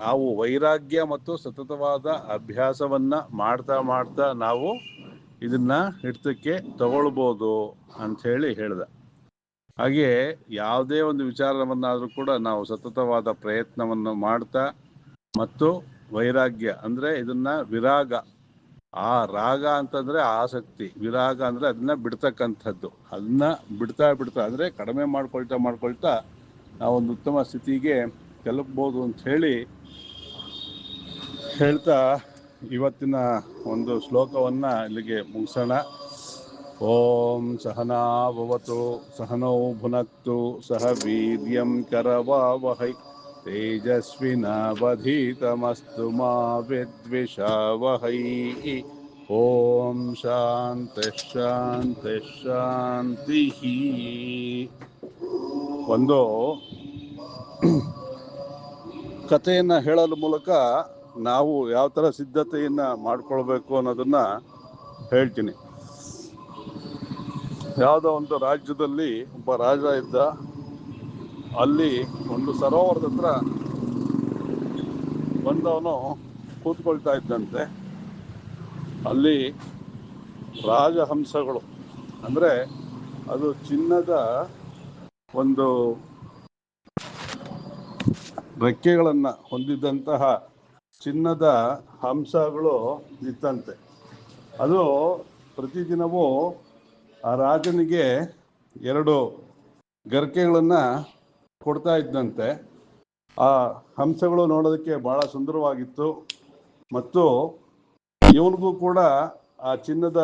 ನಾವು ವೈರಾಗ್ಯ ಮತ್ತು ಸತತವಾದ ಅಭ್ಯಾಸವನ್ನ ಮಾಡ್ತಾ ಮಾಡ್ತಾ ನಾವು ಇದನ್ನ ಹಿಡಿತಕ್ಕೆ ತಗೊಳ್ಬೋದು ಅಂಥೇಳಿ ಹೇಳ್ದ. ಹಾಗೆ ಯಾವುದೇ ಒಂದು ವಿಚಾರವನ್ನಾದರೂ ಕೂಡ ನಾವು ಸತತವಾದ ಪ್ರಯತ್ನವನ್ನು ಮಾಡ್ತಾ, ಮತ್ತು ವೈರಾಗ್ಯ ಅಂದರೆ ಇದನ್ನ ವಿರಾಗ, ಆ ರಾಗ ಅಂತಂದ್ರೆ ಆಸಕ್ತಿ, ವಿರಾಗ ಅಂದ್ರೆ ಅದನ್ನ ಬಿಡ್ತಕ್ಕಂಥದ್ದು. ಅದನ್ನ ಬಿಡ್ತಾ ಬಿಡ್ತಾ ಅಂದ್ರೆ ಕಡಿಮೆ ಮಾಡ್ಕೊಳ್ತಾ ನಾವೊಂದು ಉತ್ತಮ ಸ್ಥಿತಿಗೆ ತಲುಪ್ಬೋದು ಅಂತ ಹೇಳ್ತಾ ಇವತ್ತಿನ ಒಂದು ಶ್ಲೋಕವನ್ನ ಇಲ್ಲಿಗೆ ಮುಗಿಸೋಣ. ಓಂ ಸಹನಾ ಭವತು ಸಹನೌ ಭುನಕ್ತು ಸಹ ವೀರ್ಯಂ ಕರವಾವಹೈ ತೇಜಸ್ವಿನಾವಧೀತಮಸ್ತು ಮಾ ವಿದ್ವಿಷಾವಹೈ. ಓಂ ಶಾಂತಿ ಶಾಂತಿ ಶಾಂತಿ. ಒಂದು ಕಥೆಯನ್ನು ಹೇಳಲು ಮೂಲಕ ನಾವು ಯಾವ ಥರ ಸಿದ್ಧತೆಯನ್ನು ಮಾಡ್ಕೊಳ್ಬೇಕು ಅನ್ನೋದನ್ನ ಹೇಳ್ತೀನಿ. ಯಾವುದೋ ಒಂದು ರಾಜ್ಯದಲ್ಲಿ ಒಬ್ಬ ರಾಜ ಇದ್ದ. ಅಲ್ಲಿ ಒಂದು ಸರೋವರದ ಹತ್ರ ಬಂದವನು ಕೂತ್ಕೊಳ್ತಾ ಇದ್ದಂತೆ. ಅಲ್ಲಿ ರಾಜಹಂಸಗಳು ಅಂದರೆ ಅದು ಚಿನ್ನದ ಒಂದು ರೆಕ್ಕೆಗಳನ್ನು ಹೊಂದಿದ್ದಂತಹ ಚಿನ್ನದ ಹಂಸಗಳು ಇತ್ತಂತೆ. ಅದು ಪ್ರತಿದಿನವೂ ಆ ರಾಜನಿಗೆ 2 ಗರಿಕೆಗಳನ್ನು ಕೊಡ್ತಾ ಇದ್ದಂತೆ. ಆ ಹಂಸಗಳು ನೋಡೋದಕ್ಕೆ ಬಹಳ ಸುಂದರವಾಗಿತ್ತು ಮತ್ತು ಇವನಿಗೂ ಕೂಡ ಆ ಚಿನ್ನದ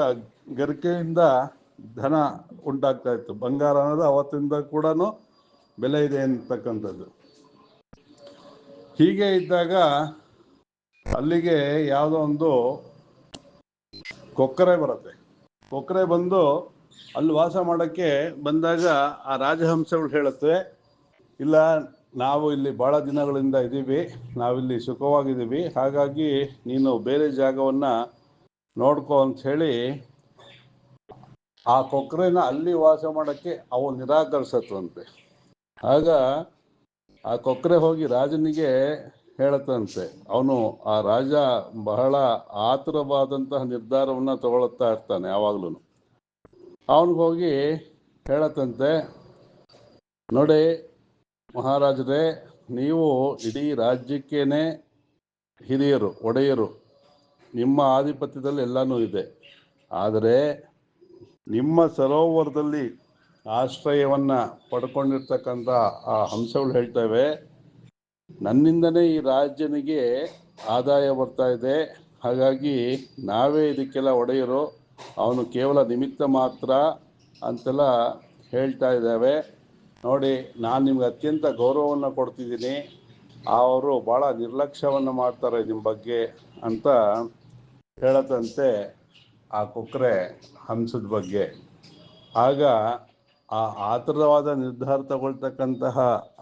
ಗರಿಕೆಯಿಂದ ಧನ ಉಂಟಾಗ್ತಾ ಇತ್ತು. ಬಂಗಾರ ಅನ್ನೋದು ಅವತ್ತಿಂದ ಕೂಡ ಬೆಲೆ ಇದೆ ಅಂತಕ್ಕಂಥದ್ದು. ಹೀಗೆ ಇದ್ದಾಗ ಅಲ್ಲಿಗೆ ಯಾವುದೋ ಒಂದು ಕೊಕ್ಕರೆ ಬರುತ್ತೆ. ಕೊಕ್ಕರೆ ಬಂದು ಅಲ್ಲಿ ವಾಸ ಮಾಡೋಕ್ಕೆ ಬಂದಾಗ ಆ ರಾಜಹಂಸಗಳು ಹೇಳುತ್ತೆ, ಇಲ್ಲ, ನಾವು ಇಲ್ಲಿ ಭಾಳ ದಿನಗಳಿಂದ ಇದ್ದೀವಿ, ನಾವಿಲ್ಲಿ ಸುಖವಾಗಿದ್ದೀವಿ, ಹಾಗಾಗಿ ನೀನು ಬೇರೆ ಜಾಗವನ್ನು ನೋಡ್ಕೊ ಅಂಥೇಳಿ ಆ ಕೊಕ್ಕರೆನ ಅಲ್ಲಿ ವಾಸ ಮಾಡೋಕ್ಕೆ ಅವು ನಿರಾಕರಿಸತ್ತಂತೆ. ಆಗ ಆ ಕೊಕ್ಕರೆ ಹೋಗಿ ರಾಜನಿಗೆ ಹೇಳತ್ತಂತೆ. ಅವನು ಆ ರಾಜ ಬಹಳ ಆತುರವಾದಂತಹ ನಿರ್ಧಾರವನ್ನು ತಗೊಳ್ತಾ ಇರ್ತಾನೆ ಯಾವಾಗ್ಲೂ. ಅವನಿಗೆ ಹೋಗಿ ಹೇಳತ್ತಂತೆ, ನೋಡಿ ಮಹಾರಾಜರೇ, ನೀವು ಇಡೀ ರಾಜ್ಯಕ್ಕೇನೆ ಹಿರಿಯರು, ಒಡೆಯರು, ನಿಮ್ಮ ಆಧಿಪತ್ಯದಲ್ಲಿ ಎಲ್ಲನೂ ಇದೆ. ಆದರೆ ನಿಮ್ಮ ಸರೋವರದಲ್ಲಿ ಆಶ್ರಯವನ್ನು ಪಡ್ಕೊಂಡಿರ್ತಕ್ಕಂಥ ಆ ಹಂಸಗಳು ಹೇಳ್ತವೆ, ನನ್ನಿಂದನೇ ಈ ರಾಜ್ಯನಿಗೆ ಆದಾಯ ಬರ್ತಾ ಇದೆ, ಹಾಗಾಗಿ ನಾವೇ ಇದಕ್ಕೆಲ್ಲ ಒಡೆಯರು, ಅವನು ಕೇವಲ ನಿಮಿತ್ತ ಮಾತ್ರ ಅಂತೆಲ್ಲ ಹೇಳ್ತಾ ಇದ್ದಾವೆ. ನೋಡಿ, ನಾನು ನಿಮ್ಗೆ ಅತ್ಯಂತ ಗೌರವವನ್ನು ಕೊಡ್ತಿದ್ದೀನಿ, ಅವರು ಭಾಳ ನಿರ್ಲಕ್ಷ್ಯವನ್ನು ಮಾಡ್ತಾರೆ ನಿಮ್ಮ ಬಗ್ಗೆ ಅಂತ ಹೇಳತ್ತಂತೆ ಆ ಕೊಕ್ಕರೆ ಹಂಸದ ಬಗ್ಗೆ. ಆಗ ಆ ಆತುರವಾದ ನಿರ್ಧಾರ ತಗೊಳ್ತಕ್ಕಂತಹ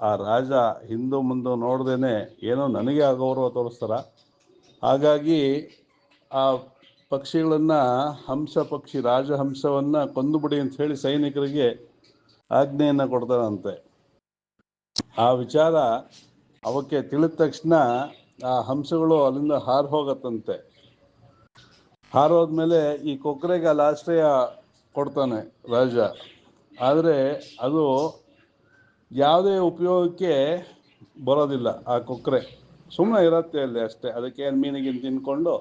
ಆ ರಾಜ ಹಿಂದೂ ಮುಂದೆ ನೋಡ್ದೇನೆ ಏನೋ ನನಗೆ ಅಗೌರವ ತೋರಿಸ್ತಾರ, ಹಾಗಾಗಿ ಆ ಪಕ್ಷಿಗಳನ್ನು, ಪಕ್ಷಿ ರಾಜಹಂಸವನ್ನು ಕೊಂದುಬಿಡಿ ಅಂತ ಹೇಳಿ ಸೈನಿಕರಿಗೆ ಆಜ್ಞೆಯನ್ನು ಕೊಡ್ತಾರಂತೆ. ಆ ವಿಚಾರ ಅವಕ್ಕೆ ತಿಳಿದ ತಕ್ಷಣ ಆ ಹಂಸಗಳು ಅಲ್ಲಿಂದ ಹಾರು ಹೋಗತ್ತಂತೆ. ಹಾರೋದ್ಮೇಲೆ ಈ ಕೊಕ್ಕರೆಗೆ ಅಲ್ಲಿ ಆಶ್ರಯ ಕೊಡ್ತಾನೆ ರಾಜ. ಆದರೆ ಅದು ಯಾವುದೇ ಉಪಯೋಗಕ್ಕೆ ಬರೋದಿಲ್ಲ. ಆ ಕೊಕ್ಕರೆ ಸುಮ್ಮನೆ ಇರುತ್ತೆ ಅಲ್ಲಿ ಅಷ್ಟೇ, ಅದಕ್ಕೆ ಮೀನಿಗಿನ್ ತಿನ್ಕೊಂಡು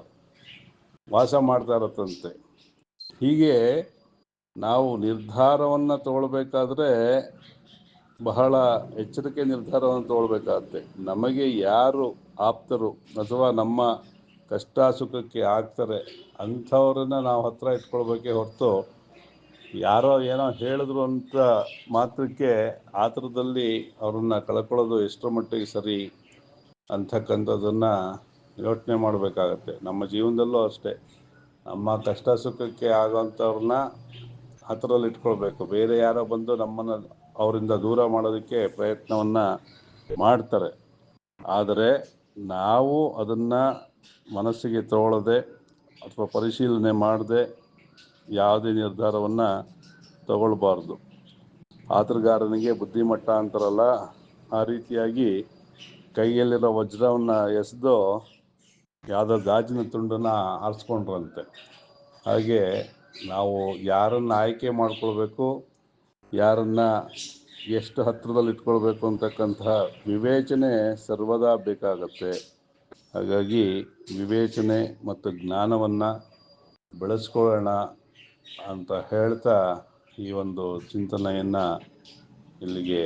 ವಾಸ ಮಾಡ್ತಾ ಇರತ್ತಂತೆ. ಹೀಗೆ ನಾವು ನಿರ್ಧಾರವನ್ನು ತಗೊಳ್ಬೇಕಾದ್ರೆ ಬಹಳ ಎಚ್ಚರಿಕೆ ನಿರ್ಧಾರವನ್ನು ತಗೊಳ್ಬೇಕಾಗತ್ತೆ. ನಮಗೆ ಯಾರು ಆಪ್ತರು ಅಥವಾ ನಮ್ಮ ಕಷ್ಟ ಸುಖಕ್ಕೆ ಆಗ್ತಾರೆ ಅಂಥವ್ರನ್ನ ನಾವು ಹತ್ರ ಇಟ್ಕೊಳ್ಬೇಕೇ ಹೊರತು, ಯಾರೋ ಏನೋ ಹೇಳಿದ್ರು ಅಂತ ಮಾತ್ರಕ್ಕೆ ಆತುರದಲ್ಲಿ ಅವ್ರನ್ನ ಕಳ್ಕೊಳ್ಳೋದು ಎಷ್ಟರ ಮಟ್ಟಿಗೆ ಸರಿ ಅಂತಕ್ಕಂಥದ್ದನ್ನು ಯೋಚನೆ ಮಾಡಬೇಕಾಗತ್ತೆ. ನಮ್ಮ ಜೀವನದಲ್ಲೂ ಅಷ್ಟೇ, ನಮ್ಮ ಕಷ್ಟ ಸುಖಕ್ಕೆ ಆಗೋಂಥವ್ರನ್ನ ಹತ್ತಿರಲ್ಲಿ ಇಟ್ಕೊಳ್ಬೇಕು. ಬೇರೆ ಯಾರೋ ಬಂದು ನಮ್ಮನ್ನು ಅವರಿಂದ ದೂರ ಮಾಡೋದಕ್ಕೆ ಪ್ರಯತ್ನವನ್ನು ಮಾಡ್ತಾರೆ, ಆದರೆ ನಾವು ಅದನ್ನು ಮನಸ್ಸಿಗೆ ತಗೊಳ್ಳದೆ ಅಥವಾ ಪರಿಶೀಲನೆ ಮಾಡದೆ ಯಾವುದೇ ನಿರ್ಧಾರವನ್ನು ತಗೊಳ್ಬಾರ್ದು. ಆತರಗಾರನಿಗೆ ಬುದ್ಧಿಮಟ್ಟ ಅಂತಾರಲ್ಲ, ಆ ರೀತಿಯಾಗಿ ಕೈಯಲ್ಲಿರೋ ವಜ್ರವನ್ನು ಎಸೆದು ಯಾವುದೋ ಗಾಜಿನ ತುಂಡನ್ನು ಆರಿಸ್ಕೊಂಡ್ರಂತೆ. ಹಾಗೆ ನಾವು ಯಾರನ್ನು ಆಯ್ಕೆ ಮಾಡ್ಕೊಳ್ಬೇಕು, ಯಾರನ್ನು ಎಷ್ಟು ಹತ್ತಿರದಲ್ಲಿ ಇಟ್ಕೊಳ್ಬೇಕು ಅಂತಕ್ಕಂತಹ ವಿವೇಚನೆ ಸರ್ವದಾ ಬೇಕಾಗತ್ತೆ. ಹಾಗಾಗಿ ವಿವೇಚನೆ ಮತ್ತು ಜ್ಞಾನವನ್ನು ಬೆಳೆಸ್ಕೊಳ್ಳೋಣ ಅಂತ ಹೇಳ್ತಾ ಈ ಒಂದು ಚಿಂತನೆಯನ್ನು ಇಲ್ಲಿಗೆ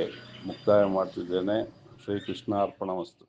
ಮುಕ್ತಾಯ ಮಾಡ್ತಿದ್ದೇನೆ. ಶ್ರೀಕೃಷ್ಣಾರ್ಪಣಮಸ್ತು.